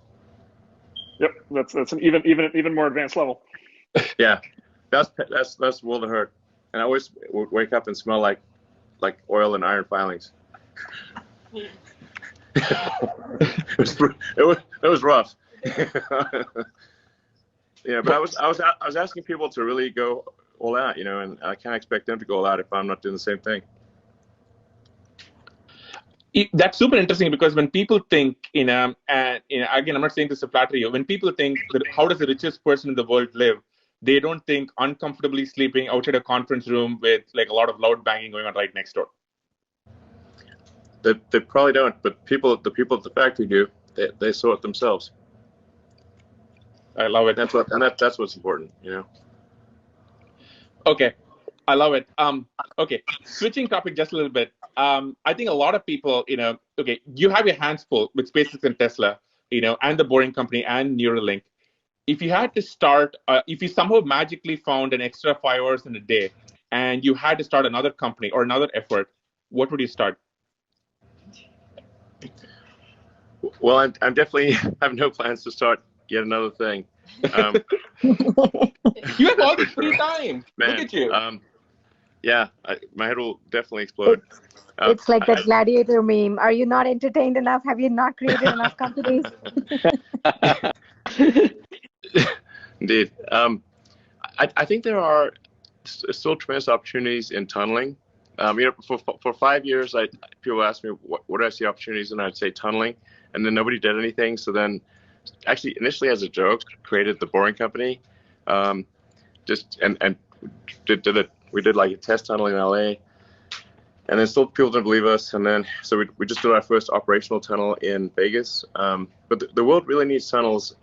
Yep, that's an even more advanced level. Yeah, that's world of hurt. And I always would wake up and smell like oil and iron filings. it was rough. Yeah, but I was asking people to really go all out, and I can't expect them to go all out if I'm not doing the same thing. That's super interesting because when people think, and again, I'm not saying this to flatter you. When people think that how does the richest person in the world live, they don't think uncomfortably sleeping outside a conference room with like a lot of loud banging going on right next door. They probably don't, but the people at the factory do. They saw it themselves. I love it. That's what's important, Okay, I love it. Okay, switching topic just a little bit. I think a lot of people, okay, you have your hands full with SpaceX and Tesla, and the Boring Company and Neuralink. If you had to start, if you somehow magically found an extra 5 hours in a day, and you had to start another company or another effort, what would you start? Well, I'm definitely have no plans to start yet another thing. You have all the free time. Man, look at you. Yeah, my head will definitely explode. It's like that gladiator meme. Are you not entertained enough? Have you not created enough companies? Indeed. I think there are still tremendous opportunities in tunneling. For 5 years, people asked me what do I see opportunities, and I'd say tunneling, and then nobody did anything. So then, actually, initially as a joke, created the Boring Company, and we did like a test tunnel in LA, and then still people didn't believe us, and then so we just did our first operational tunnel in Vegas. But the world really needs tunnels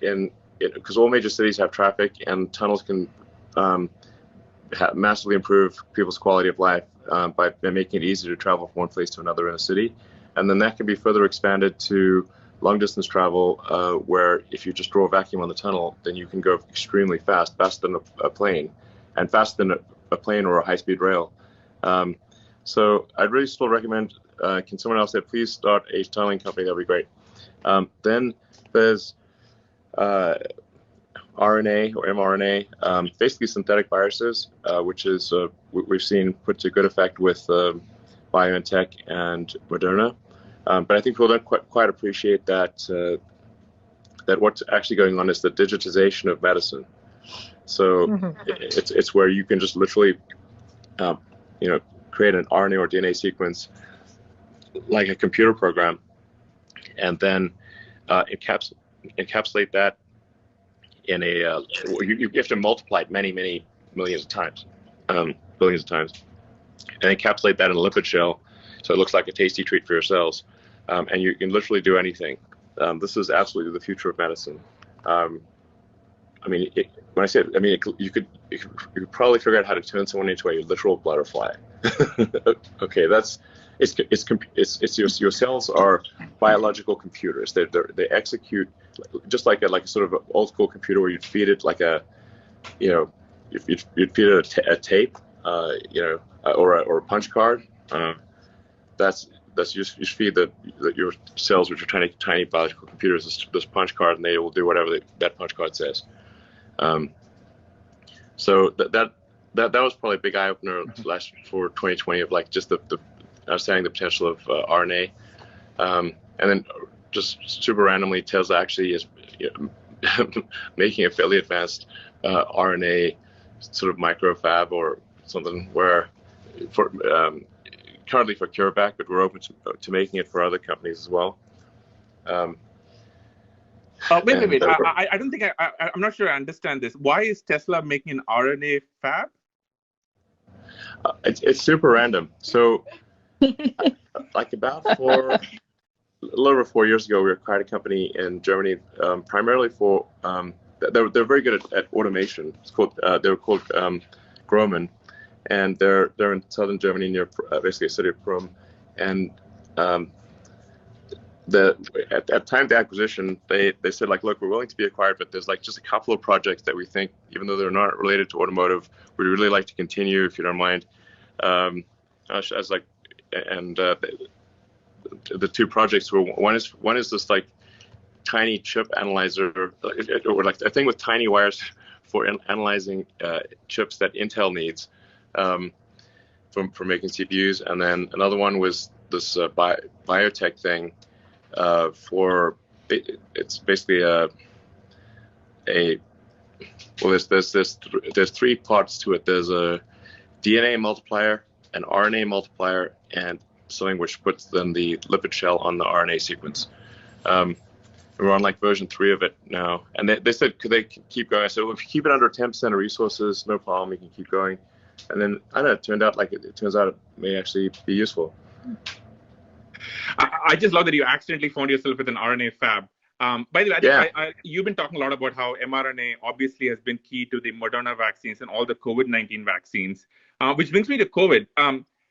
because all major cities have traffic, and tunnels can massively improve people's quality of life by making it easier to travel from one place to another in a city. And then that can be further expanded to long distance travel, where if you just draw a vacuum on the tunnel, then you can go extremely fast, faster than a plane, and faster than a plane or a high-speed rail. So I'd really still recommend, can someone else say, please start a tunneling company? That'd be great. Then there's RNA or mRNA, basically synthetic viruses, which is we've seen put to good effect with BioNTech and Moderna. But I think people don't quite appreciate that what's actually going on is the digitization of medicine. So it's where you can just literally, create an RNA or DNA sequence like a computer program, and then encapsulate that in a you have to multiply it many millions of times, billions of times, and encapsulate that in a lipid shell so it looks like a tasty treat for your cells, and you can literally do anything. This is absolutely the future of medicine. When I say it, you could probably figure out how to turn someone into a literal butterfly. Okay, your cells are biological computers. They execute just like a sort of an old school computer where you'd feed it like you'd feed it a tape, or a punch card. That's you feed your cells, which are tiny biological computers, this punch card, and they will do whatever that punch card says. So that was probably a big eye opener for 2020 of like just the understanding the potential of RNA. and then just super randomly, Tesla actually is making a fairly advanced RNA sort of microfab or something where for currently for CureVac, but we're open to making it for other companies as well. Wait. I don't think I'm not sure I understand this. Why is Tesla making an RNA fab? It's super random. So, like a little over 4 years ago, we acquired a company in Germany, primarily for they're very good at automation. It's called they were called Groman, and they're in southern Germany near basically a city of Prum, and at the time of the acquisition, they said like, look, we're willing to be acquired, but there's like just a couple of projects that we think, even though they're not related to automotive, we'd really like to continue if you don't mind. As like, and the two projects were one is this like tiny chip analyzer, or like a thing with tiny wires for analyzing chips that Intel needs for making CPUs, and then another one was this biotech thing for it's basically there's three parts to it. There's a DNA multiplier, an RNA multiplier, and something which puts then the lipid shell on the RNA sequence. We're on like version 3 of it now, and they said could they keep going? I said, well, if you keep it under 10% of resources, no problem, we can keep going. And then I don't know, it turned out like it turns out it may actually be useful. I just love that you accidentally found yourself with an RNA fab. By the way, I think you've been talking a lot about how mRNA obviously has been key to the Moderna vaccines and all the COVID-19 vaccines, which brings me to COVID.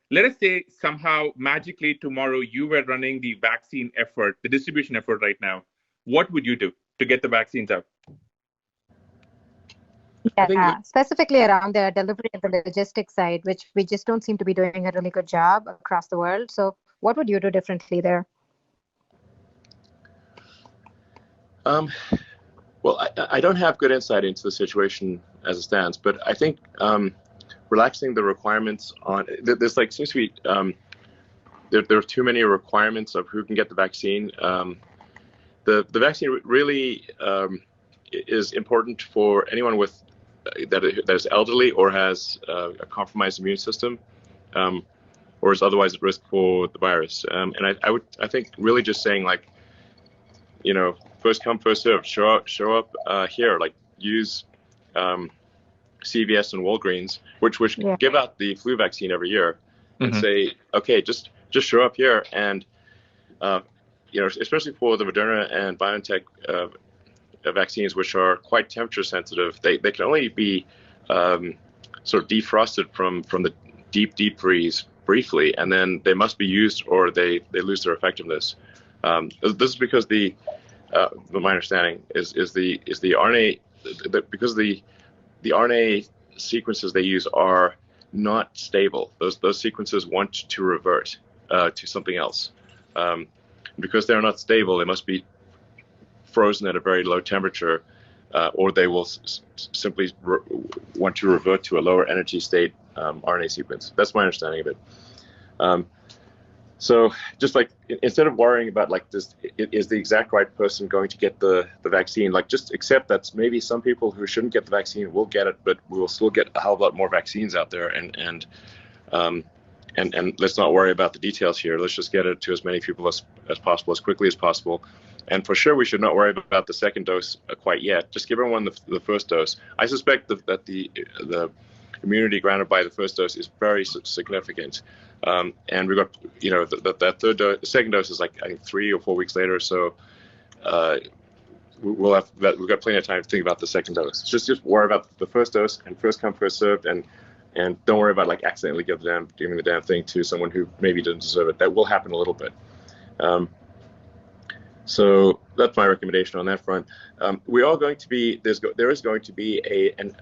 Let us say somehow magically tomorrow you were running the vaccine effort, the distribution effort right now. What would you do to get the vaccines out? Yeah, specifically around the delivery and the logistics side, which we just don't seem to be doing a really good job across the world. So what would you do differently there? Well, I don't have good insight into the situation as it stands, but I think relaxing the requirements on there's like seems to be there are too many requirements of who can get the vaccine. The vaccine really is important for anyone with that is elderly or has a compromised immune system, or is otherwise at risk for the virus. And I think really just saying like, you know, first come, first serve. Show up here. Like use CVS and Walgreens, which give out the flu vaccine every year, and say, okay, just show up here, and you know, especially for the Moderna and BioNTech vaccines, which are quite temperature sensitive, they can only be sort of defrosted from the deep freeze briefly, and then they must be used or they lose their effectiveness. This is because my understanding is the RNA because the RNA sequences they use are not stable. Those sequences want to revert to something else. Because they're not stable, they must be frozen at a very low temperature, or they will simply want to revert to a lower energy state RNA sequence. That's my understanding of it. So just like instead of worrying about like this, is the exact right person going to get the vaccine? Like just accept that maybe some people who shouldn't get the vaccine will get it, but we will still get a hell of a lot more vaccines out there. And let's not worry about the details here. Let's just get it to as many people as possible, as quickly as possible. And for sure, we should not worry about the second dose quite yet. Just give everyone the first dose. I suspect that the immunity granted by the first dose is very significant. And we got, you know, that third dose, the second dose is like I think 3 or 4 weeks later. So we've got plenty of time to think about the second dose. Just worry about the first dose and first come, first served, and don't worry about like accidentally giving the damn thing to someone who maybe didn't deserve it. That will happen a little bit. So that's my recommendation on that front. We are going to be there is going to be an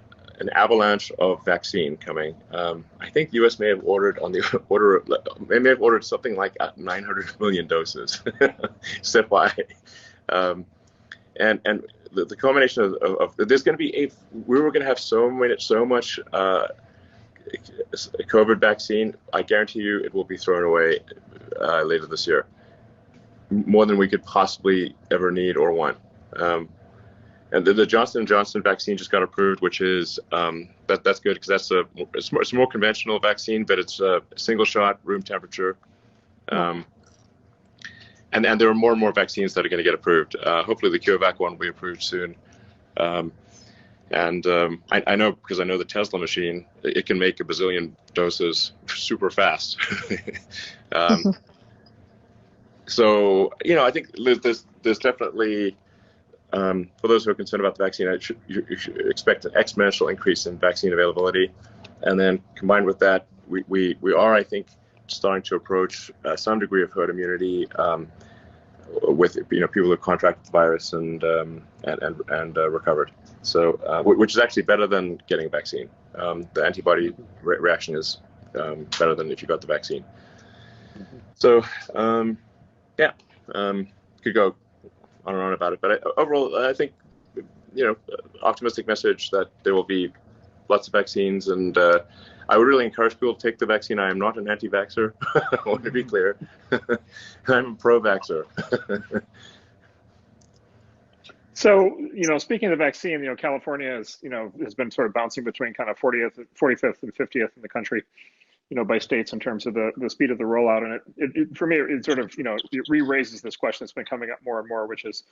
avalanche of vaccine coming. I think the U.S. may have ordered something like 900 million doses stepwise. And the combination of there's going to be we were going to have so much COVID vaccine. I guarantee you it will be thrown away later this year. more than we could possibly ever need or want. And the Johnson & Johnson vaccine just got approved, which is that's good because it's a more conventional vaccine, but it's a single shot, room temperature. And there are more and more vaccines that are going to get approved. Hopefully the CureVac one will be approved soon. I know because I know the Tesla machine, it can make a bazillion doses super fast. So, I think there's definitely, for those who are concerned about the vaccine, you should expect an exponential increase in vaccine availability. And then combined with that, we are, I think, starting to approach some degree of herd immunity with people who have contracted the virus and recovered. So, which is actually better than getting a vaccine. The antibody reaction is better than if you got the vaccine. So, could go on and on about it, but overall, I think optimistic message that there will be lots of vaccines, and I would really encourage people to take the vaccine. I am not an anti-vaxxer. I want to be clear. I'm a pro-vaxxer. So, speaking of the vaccine, California has been sort of bouncing between kind of 45th and 50th in the country, by states in terms of the speed of the rollout. And it for me, it sort of, it re-raises this question that's been coming up more and more, which is,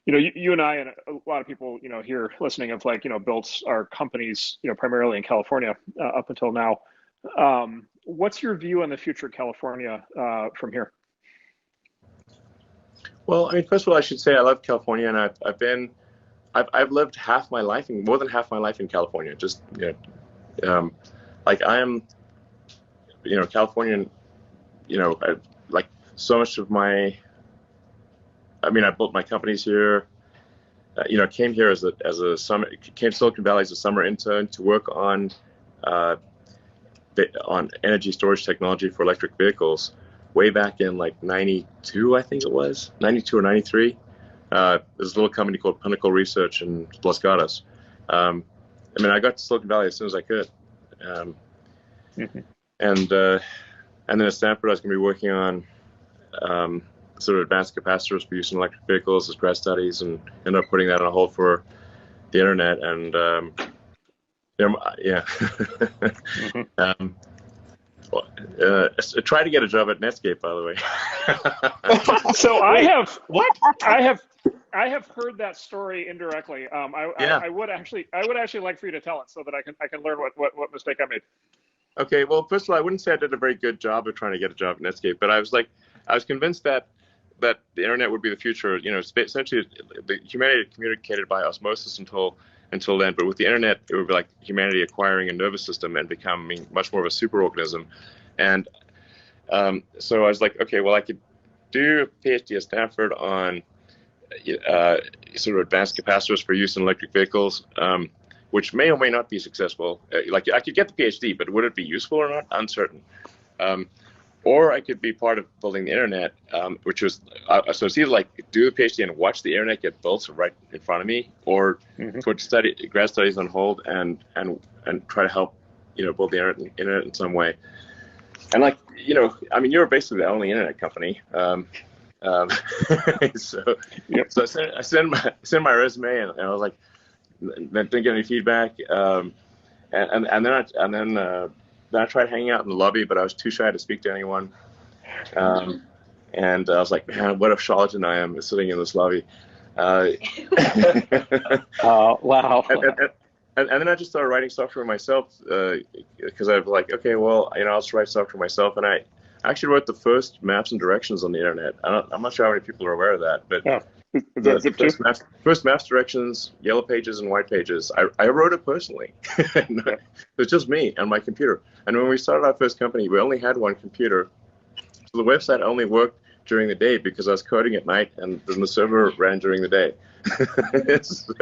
you and I and a lot of people, here listening have built our companies, primarily in California up until now. What's your view on the future of California from here? Well, I mean, first of all, I should say I love California, and I've lived more than half my life in California. Just I am, Californian. Like so much of my. I mean, I built my companies here. Came here came to Silicon Valley as a summer intern to work on energy storage technology for electric vehicles. Way back in 92, I think it was 92 or 93. There's a little company called Pinnacle Research in Los Gatos. I got to Silicon Valley as soon as I could. And then at Stanford, I was going to be working on sort of advanced capacitors for use in electric vehicles as grad studies, and ended up putting that on hold for the internet. And try to get a job at Netscape, by the way. So I have heard that story indirectly. I would actually like for you to tell it so that I can learn what mistake I made. Okay, well, first of all, I wouldn't say I did a very good job of trying to get a job at Netscape, but I was convinced that the internet would be the future. Essentially, the humanity communicated by osmosis until then, but with the internet, it would be like humanity acquiring a nervous system and becoming much more of a superorganism. And so I was like, okay, well, I could do a PhD at Stanford on sort of advanced capacitors for use in electric vehicles, which may or may not be successful. I could get the PhD, but would it be useful or not? Uncertain. Or I could be part of building the internet, which was so it's either do the PhD and watch the internet get built right in front of me, or put grad studies on hold and try to help build the internet in some way. And you're basically the only internet company. So I sent my resume, and I was like, didn't get any feedback. And then I tried hanging out in the lobby, but I was too shy to speak to anyone. And I was like, man, what a charlatan I am sitting in this lobby. Oh, wow. And then I just started writing software myself because I was like, okay, well, I'll just write software myself. And I actually wrote the first maps and directions on the internet. I'm not sure how many people are aware of that, but the first maps, directions, yellow pages, and white pages. I wrote it personally. It's just me and my computer. And when we started our first company, we only had one computer. So the website only worked during the day because I was coding at night, and then the server ran during the day. So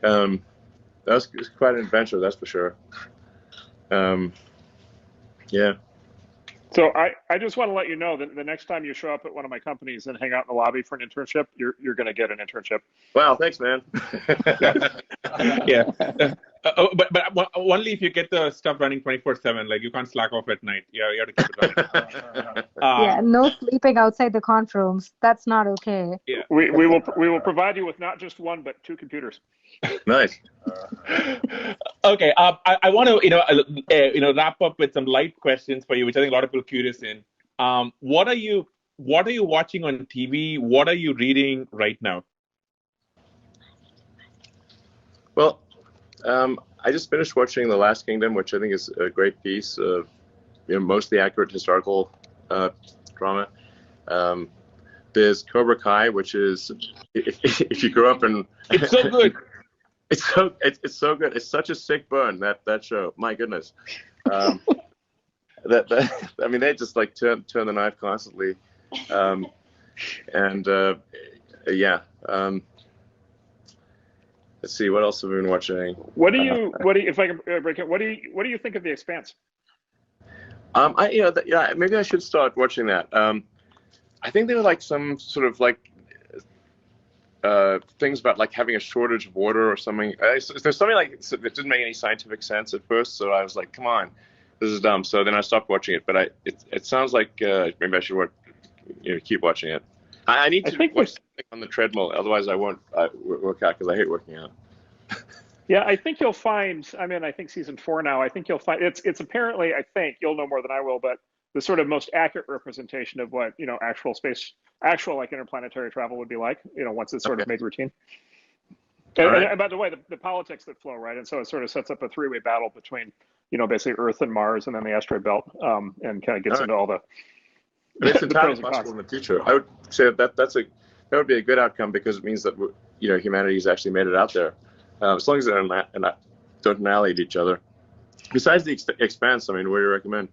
that was quite an adventure, that's for sure. Yeah. So I just want to let you know that the next time you show up at one of my companies and hang out in the lobby for an internship, you're going to get an internship. Wow, thanks, man. Yeah. But only if you get the stuff running 24/7. Like you can't slack off at night. Yeah, you have to keep it running. Yeah, no sleeping outside the conf rooms. That's not okay. Yeah. We will provide you with not just one but two computers. Nice. Okay. I want to wrap up with some light questions for you, which I think a lot of people are curious in. What are you watching on TV? What are you reading right now? Well, I just finished watching The Last Kingdom, which I think is a great piece of mostly accurate historical drama. There's Cobra Kai, which is if you grew up in it's so good. It's so good. It's such a sick burn, that show. My goodness. I mean, they just like turn the knife constantly. Let's see, what else have we been watching? What do you if I can break it? What do you think of The Expanse? Maybe I should start watching that. I think there were like some sort of like things about like having a shortage of water or something. There's something like that didn't make any scientific sense at first, so I was like, come on, this is dumb. So then I stopped watching it. But it sounds like maybe I should keep watching it. I need to watch something on the treadmill, otherwise I won't work out because I hate working out. Yeah, I think you'll find. I mean, I think season 4 now. I think you'll find it's apparently. I think you'll know more than I will, but the sort of most accurate representation of what actual like interplanetary travel would be like. Once it's sort of made routine. And by the way, the politics that flow, right? And so it sort of sets up a three-way battle between basically Earth and Mars, and then the asteroid belt, and kind of gets into all the. But it's entirely possible in the future. I would say that would be a good outcome because it means that humanity's actually made it out there, as long as they don't annihilate each other. Besides the Expanse, I mean, what do you recommend?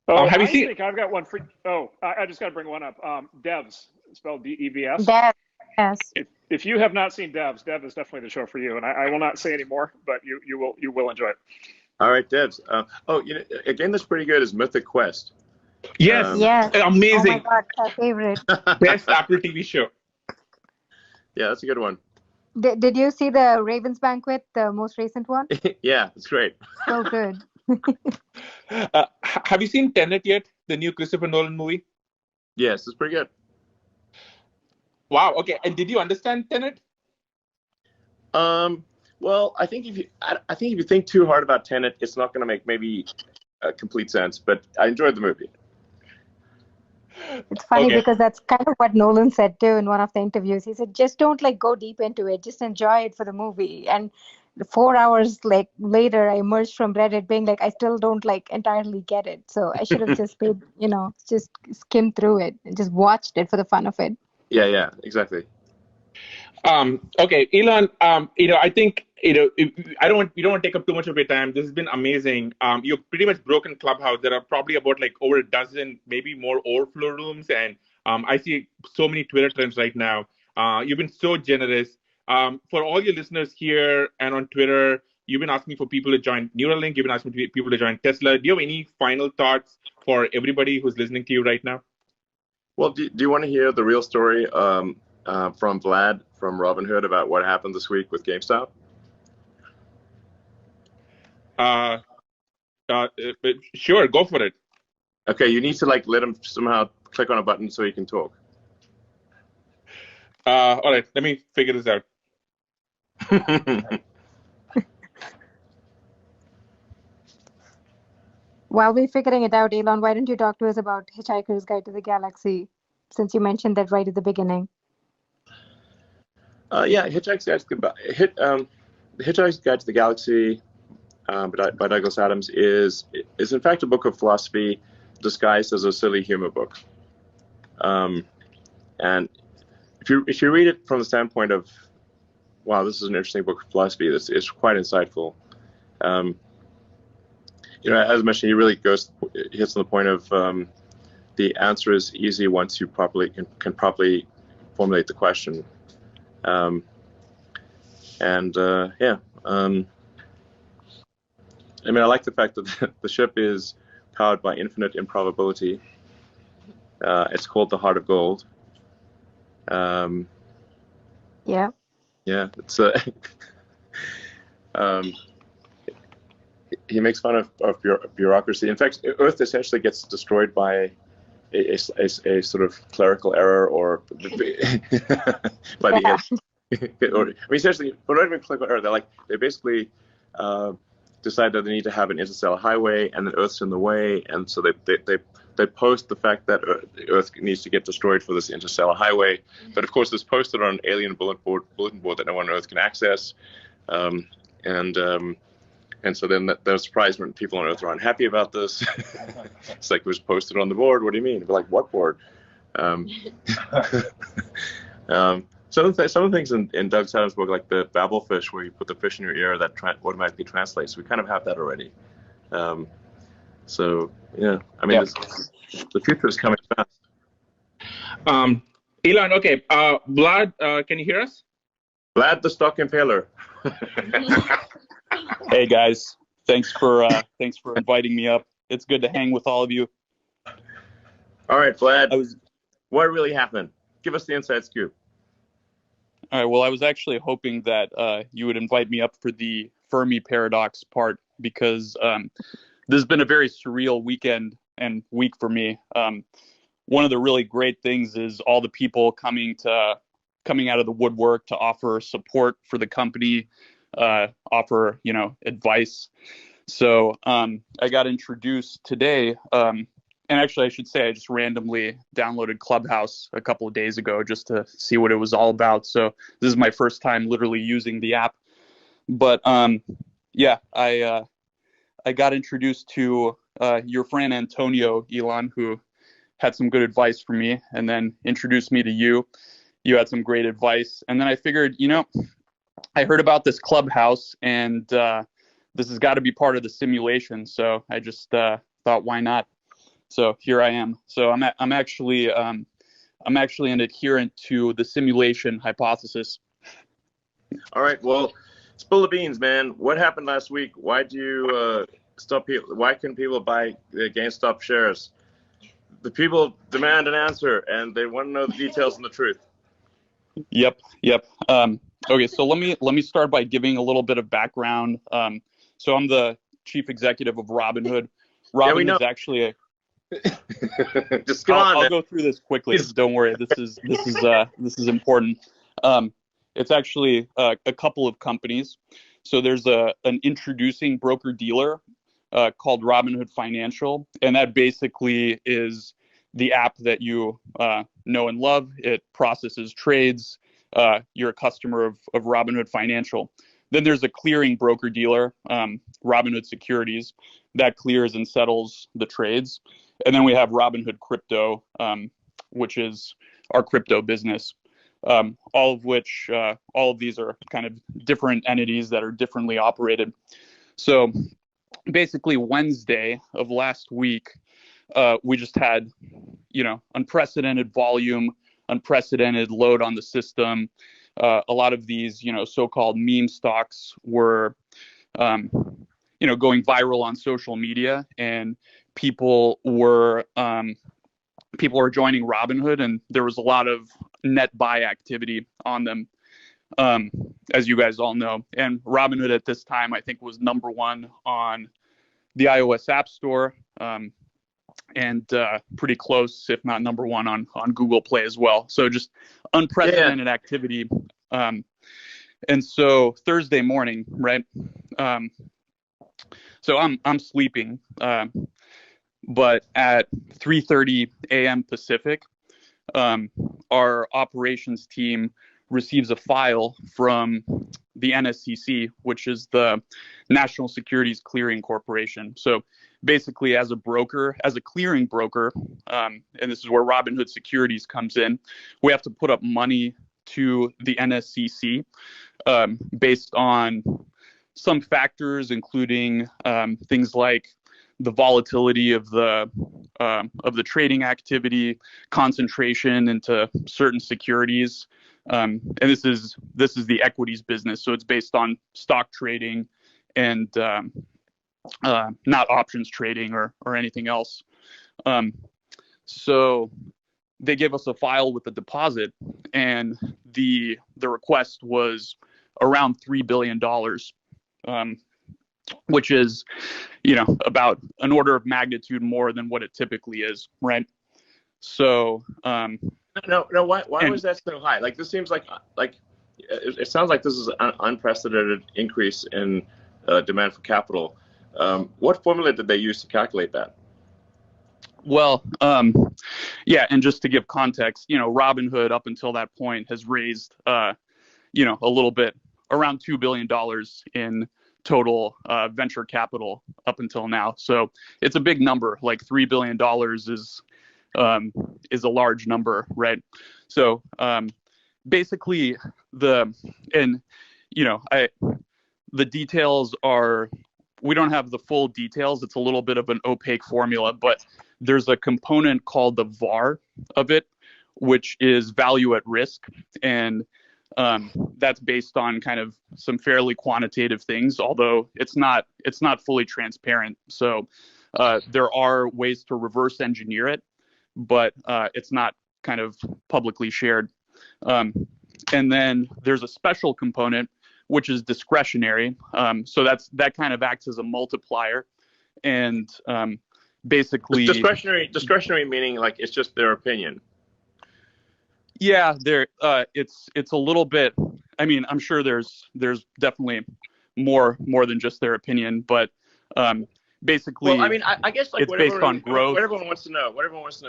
Oh, have you seen? I think I've got one for. Oh, I just got to bring one up. Devs, spelled DEVS. Devs. Yes. If you have not seen Devs, Dev is definitely the show for you. And I will not say any more, but you will enjoy it. All right, Devs. A game that's pretty good is Mythic Quest. Yes. Yes. Amazing. Oh my God, my favorite. Best Apple TV show. Yeah, that's a good one. Did you see the Ravens Banquet, the most recent one? Yeah, it's great. So good. Have you seen Tenet yet? The new Christopher Nolan movie? Yes, it's pretty good. Wow. Okay. And did you understand Tenet? Well, I think if you think too hard about Tenet, it's not going to make maybe complete sense. But I enjoyed the movie. It's funny because that's kind of what Nolan said too in one of the interviews. He said, just don't go deep into it. Just enjoy it for the movie. And 4 hours later, I emerged from Reddit being like, I still don't entirely get it. So I should have just paid, just skimmed through it and just watched it for the fun of it. Yeah, exactly. Okay, Elon. I think we don't want to take up too much of your time. This has been amazing. You've pretty much broken Clubhouse. There are probably about over a dozen, maybe more overflow rooms, and I see so many Twitter trends right now. You've been so generous. For all your listeners here and on Twitter, you've been asking for people to join Neuralink. You've been asking people to join Tesla. Do you have any final thoughts for everybody who's listening to you right now? Well, do you want to hear the real story from Vlad from Robinhood about what happened this week with GameStop? Sure, go for it. Okay, you need to let him somehow click on a button so he can talk. All right, let me figure this out. While we're figuring it out, Elon, why don't you talk to us about Hitchhiker's Guide to the Galaxy, since you mentioned that right at the beginning? Hitchhiker's Guide to the Galaxy by Douglas Adams is in fact a book of philosophy disguised as a silly humor book. And if you read it from the standpoint of, wow, this is an interesting book of philosophy, it's quite insightful. As mentioned, he really hits on the point of the answer is easy once you can properly formulate the question. I like the fact that the ship is powered by infinite improbability. It's called the Heart of Gold. Yeah. Yeah, it's um, he makes fun of bureaucracy. In fact, Earth essentially gets destroyed by a sort of clerical error or by the or, I mean, essentially, well, not even clerical error. They basically decide that they need to have an interstellar highway, and that Earth's in the way, and so they post the fact that Earth needs to get destroyed for this interstellar highway. But of course, it's posted on an alien bulletin board that no one on Earth can access, and so then they're surprised when people on Earth are unhappy about this. It's like, it was posted on the board. What do you mean? We're like, what board? Some of the things in Doug Sadler's book, like the Babel fish, where you put the fish in your ear that automatically translates, we kind of have that already. So yeah, I mean, the future is coming fast. Elon, okay. Vlad, can you hear us? Vlad the Stock Impaler. Hey guys, thanks for inviting me up. It's good to hang with all of you. All right, Vlad. What really happened? Give us the inside scoop. All right. Well, I was actually hoping that you would invite me up for the Fermi paradox part, because this has been a very surreal weekend and week for me. One of the really great things is all the people coming out of the woodwork to offer support for the company, offer advice. So I got introduced today, and actually I should say I just randomly downloaded Clubhouse a couple of days ago just to see what it was all about. So this is my first time literally using the app. But yeah, I got introduced to your friend Antonio, Elon, who had some good advice for me, and then introduced me to you. You had some great advice, and then I figured, I heard about this Clubhouse, and this has got to be part of the simulation. So I just thought, why not? So here I am. So I'm actually an adherent to the simulation hypothesis. All right. Well, spill the beans, man. What happened last week? Why do you stop people? Why couldn't people buy the GameStop shares? The people demand an answer, and they want to know the details and the truth. Yep. Okay, so let me start by giving a little bit of background. So I'm the chief executive of Robinhood. Robinhood is actually a. Just go on. I'll go through this quickly. Don't worry. This is important. It's actually a couple of companies. So there's an introducing broker dealer called Robinhood Financial, and that basically is the app that you know and love. It processes trades. You're a customer of Robinhood Financial. Then there's a clearing broker dealer, Robinhood Securities, that clears and settles the trades. And then we have Robinhood Crypto, which is our crypto business. All of these are kind of different entities that are differently operated. So basically Wednesday of last week, we just had, unprecedented volume, unprecedented load on the system. A lot of these, so-called meme stocks were, going viral on social media, and people were joining Robinhood, and there was a lot of net buy activity on them, as you guys all know. And Robinhood at this time, I think, was #1 on the iOS App Store, and pretty close, if not #1 on Google Play as well. So just unprecedented activity. And so Thursday morning, right? So I'm sleeping, but at 3:30 a.m. Pacific, our operations team receives a file from the NSCC, which is the National Securities Clearing Corporation. So basically, as a broker, as a clearing broker, and this is where Robinhood Securities comes in, we have to put up money to the NSCC based on some factors, including things like the volatility of the trading activity, concentration into certain securities, and this is the equities business. So it's based on stock trading and not options trading or anything else. So they gave us a file with a deposit, and the request was around $3 billion. which is, about an order of magnitude more than what it typically is, right? So no, why was that so high? Like, this seems like it sounds like this is an unprecedented increase in demand for capital. What formula did they use to calculate that? Well, yeah, and just to give context, Robinhood up until that point has raised, a little bit, around $2 billion in total venture capital up until now. So it's a big number. Like $3 billion is a large number, right? So basically the details are, we don't have the full details. It's a little bit of an opaque formula, but there's a component called the VAR of it, which is value at risk. And that's based on kind of some fairly quantitative things, although it's not fully transparent. So there are ways to reverse engineer it, but it's not kind of publicly shared. And then there's a special component, which is discretionary. So that kind of acts as a multiplier. And basically discretionary meaning like it's just their opinion. Yeah, it's a little bit, I mean, I'm sure there's definitely more than just their opinion, but basically, well, I mean, I guess like it's based on growth. What everyone wants to know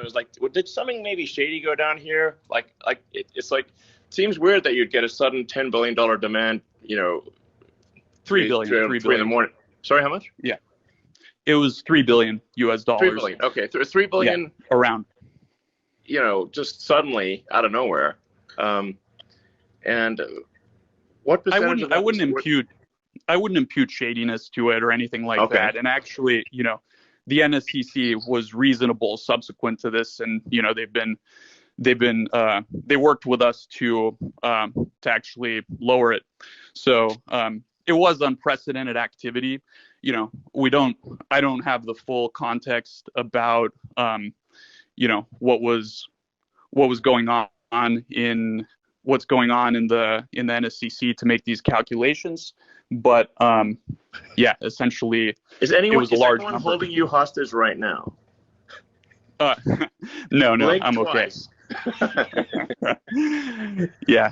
is like, did something maybe shady go down here? It's like, it seems weird that you'd get a sudden $10 billion demand, $3 billion in the morning. Sorry, how much? Yeah. It was $3 billion US dollars. $3 billion. Okay, $3 billion. Yeah, around. Just suddenly out of nowhere. And what percentage? I wouldn't impute shadiness to it or anything like that. And actually, the NSCC was reasonable subsequent to this, and they worked with us to actually lower it. So it was unprecedented activity. I don't have the full context about what was going on in the NSCC to make these calculations, but yeah, essentially, is anyone holding you hostage right now? No, I'm okay. Yeah.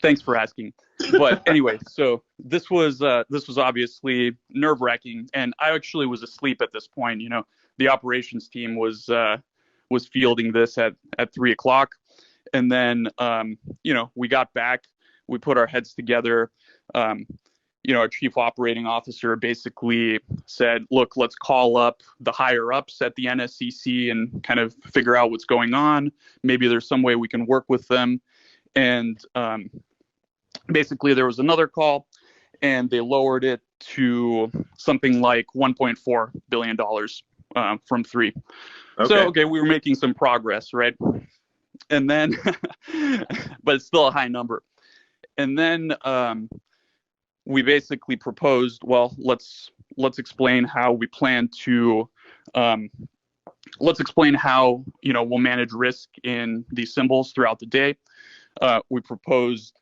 Thanks for asking. But anyway, so this was obviously nerve-wracking, and I actually was asleep at this point. The operations team was fielding this at 3:00, and then we got back, we put our heads together. Our chief operating officer basically said, "Look, let's call up the higher ups at the NSCC and kind of figure out what's going on. Maybe there's some way we can work with them." And basically, there was another call, and they lowered it to something like $1.4 billion from $3 billion. So, we were making some progress, right? And then, but it's still a high number. And then we basically proposed, well, let's explain how we plan to, let's explain how, we'll manage risk in these symbols throughout the day. We proposed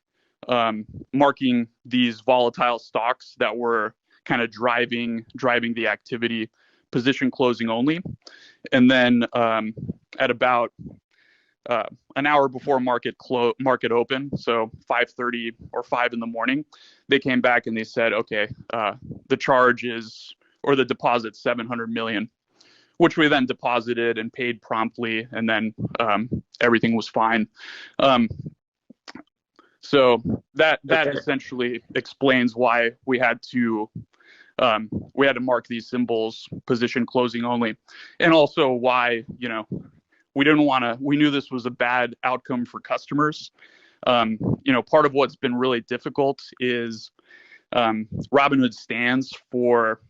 marking these volatile stocks that were kind of driving the activity, position closing only. And then at about an hour before market open, so 5:30 or 5 in the morning, they came back and they said, okay, the charge is, or the deposit, $700 million, which we then deposited and paid promptly, and then everything was fine. So that essentially explains why we had to mark these symbols position closing only, and also why we knew this was a bad outcome for customers. Part of what's been really difficult is Robinhood stands for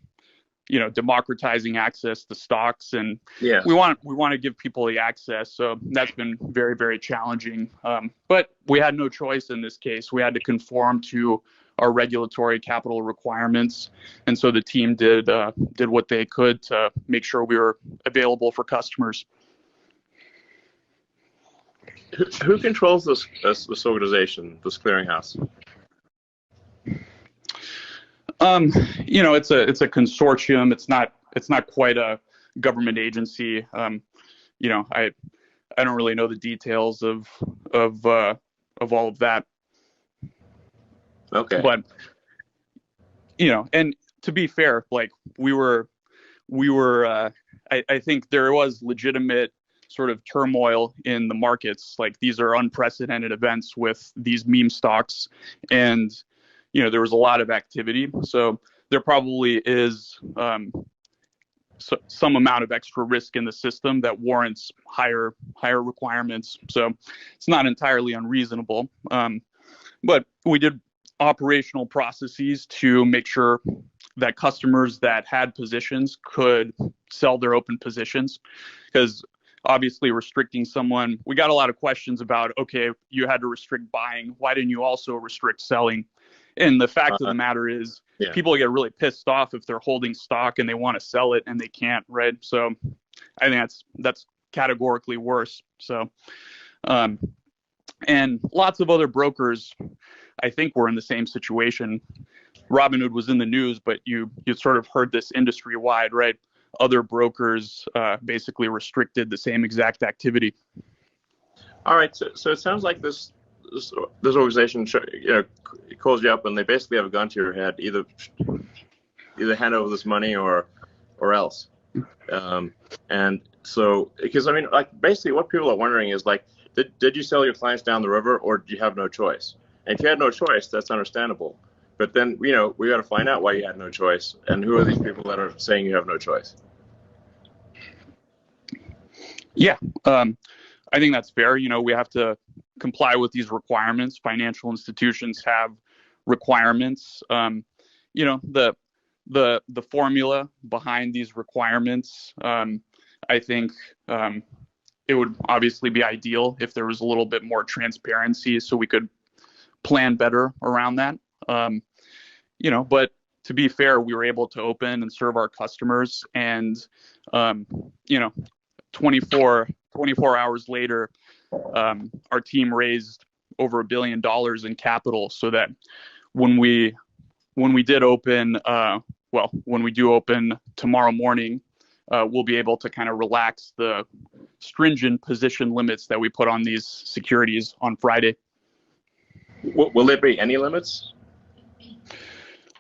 democratizing access to stocks, and we want to give people the access. So that's been very, very challenging. But we had no choice in this case. We had to conform to our regulatory capital requirements, and so the team did what they could to make sure we were available for customers. Who controls this organization, this clearinghouse? It's a consortium. It's not quite a government agency. I don't really know the details of all of that. Okay. But and to be fair, like we were I think there was legitimate sort of turmoil in the markets. Like these are unprecedented events with these meme stocks, and there was a lot of activity. So there probably is some amount of extra risk in the system that warrants higher requirements. So it's not entirely unreasonable. But we did operational processes to make sure that customers that had positions could sell their open positions, because obviously restricting someone, we got a lot of questions about, okay, you had to restrict buying, why didn't you also restrict selling? And the fact of the matter is, people get really pissed off if they're holding stock and they want to sell it and they can't, right? So I think that's categorically worse. So and lots of other brokers, I think, were in the same situation. Robinhood was in the news, but you sort of heard this industry wide, right? Other brokers basically restricted the same exact activity. All right. So it sounds like this organization, calls you up and they basically have a gun to your head, either hand over this money or else. And so, because I mean, like basically what people are wondering is like, did you sell your clients down the river, or do you have no choice? And if you had no choice, that's understandable. But then, we got to find out why you had no choice, and who are these people that are saying you have no choice? Yeah, I think that's fair. We have to comply with these requirements. Financial institutions have requirements. The formula behind these requirements, I think it would obviously be ideal if there was a little bit more transparency so we could plan better around that. But to be fair, we were able to open and serve our customers, and 24 hours later, our team raised over $1 billion in capital, so that when we did open, when we do open tomorrow morning, we'll be able to kind of relax the stringent position limits that we put on these securities on Friday. Will there be any limits?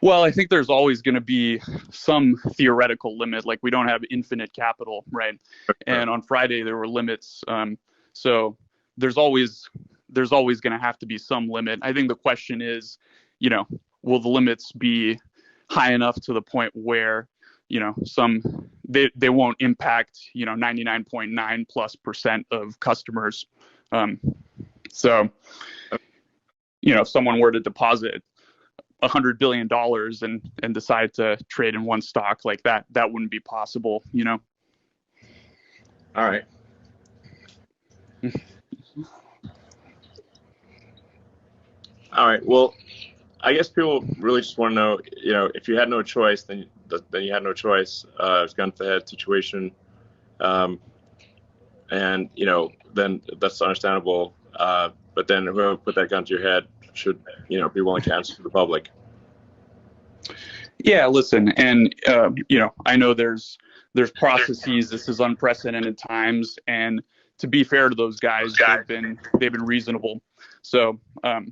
Well, I think there's always going to be some theoretical limit. Like we don't have infinite capital, right? And on Friday there were limits. So there's always going to have to be some limit. I think the question is, will the limits be high enough to the point where, they won't impact, 99.9+% of customers. So, if someone were to deposit $100 billion and decide to trade in one stock like that, that wouldn't be possible, All right. All right. Well, I guess people really just want to know, if you had no choice, then you had no choice. It's gun to the head situation. And, then that's understandable. But then whoever put that gun to your head should, be willing to answer to the public. Yeah, listen, and I know there's processes. This is unprecedented times, and to be fair to those guys, they've been reasonable. So I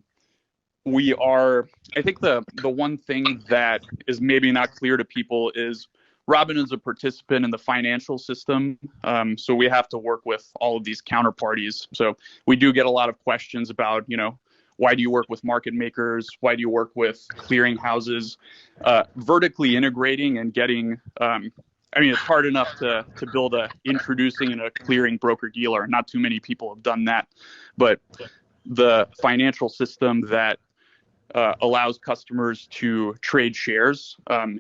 think the one thing that is maybe not clear to people is Robinhood's a participant in the financial system, so we have to work with all of these counterparties. So we do get a lot of questions about, why do you work with market makers? Why do you work with clearing houses? Vertically integrating and getting, it's hard enough to build introducing a clearing broker dealer. Not too many people have done that, but the financial system that allows customers to trade shares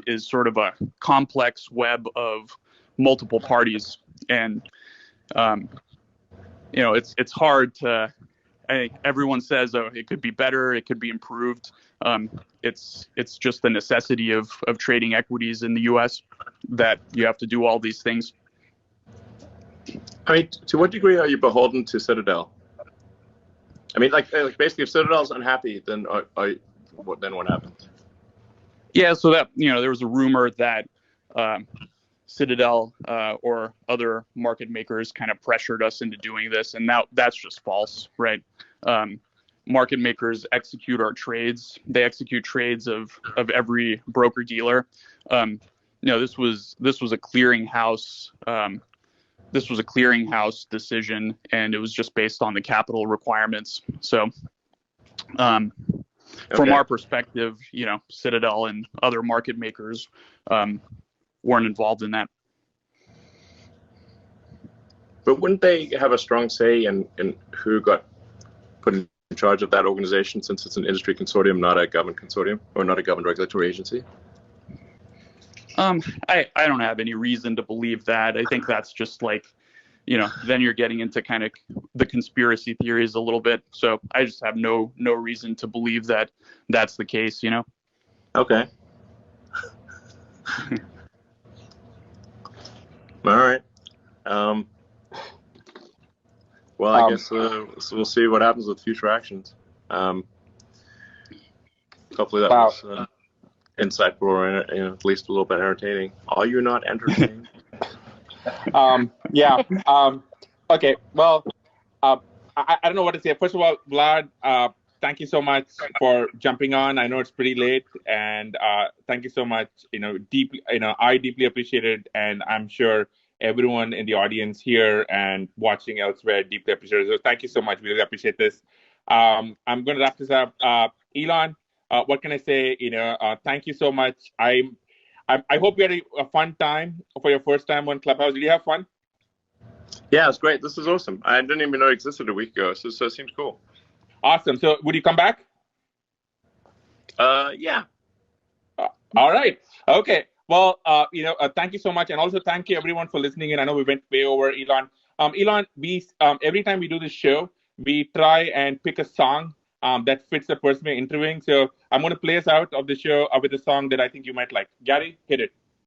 is sort of a complex web of multiple parties, and it's hard to. I think everyone says, oh, it could be better, it could be improved. It's just the necessity of trading equities in the U.S. that you have to do all these things. I mean, to what degree are you beholden to Citadel? I mean, like basically, if Citadel's unhappy, then what happens? Yeah, so that, there was a rumor that Citadel or other market makers kind of pressured us into doing this, and that's just false, right? Market makers execute our trades. They execute trades of every broker dealer. This was a clearinghouse. This was a clearinghouse decision, and it was just based on the capital requirements. So, from our perspective, Citadel and other market makers weren't involved in that. But wouldn't they have a strong say in who got put in charge of that organization, since it's an industry consortium, not a government consortium, or not a government regulatory agency? I don't have any reason to believe that. I think that's just like, then you're getting into kind of the conspiracy theories a little bit. So I just have no reason to believe that that's the case, Okay. All right. Well, I guess we'll see what happens with future actions. Hopefully that was insightful, or at least a little bit entertaining. Are you not entertained? Yeah. Okay. Well, I don't know what to say. First of all, Vlad, thank you so much for jumping on. I know it's pretty late, and thank you so much. Deeply, I deeply appreciate it, and I'm sure everyone in the audience here and watching elsewhere deeply appreciate it. So thank you so much. We really appreciate this. I'm going to wrap this up. Elon, what can I say? Thank you so much. I hope you had a fun time for your first time on Clubhouse. Did you have fun? Yeah, it's great. This is awesome. I didn't even know it existed a week ago, so it seems cool. Awesome. So would you come back? Yeah. All right. Okay. Well, thank you so much. And also thank you everyone for listening in. I know we went way over, Elon. Elon, we every time we do this show, we try and pick a song that fits the person we're interviewing. So I'm going to play us out of the show with a song that I think you might like. Gary, hit it.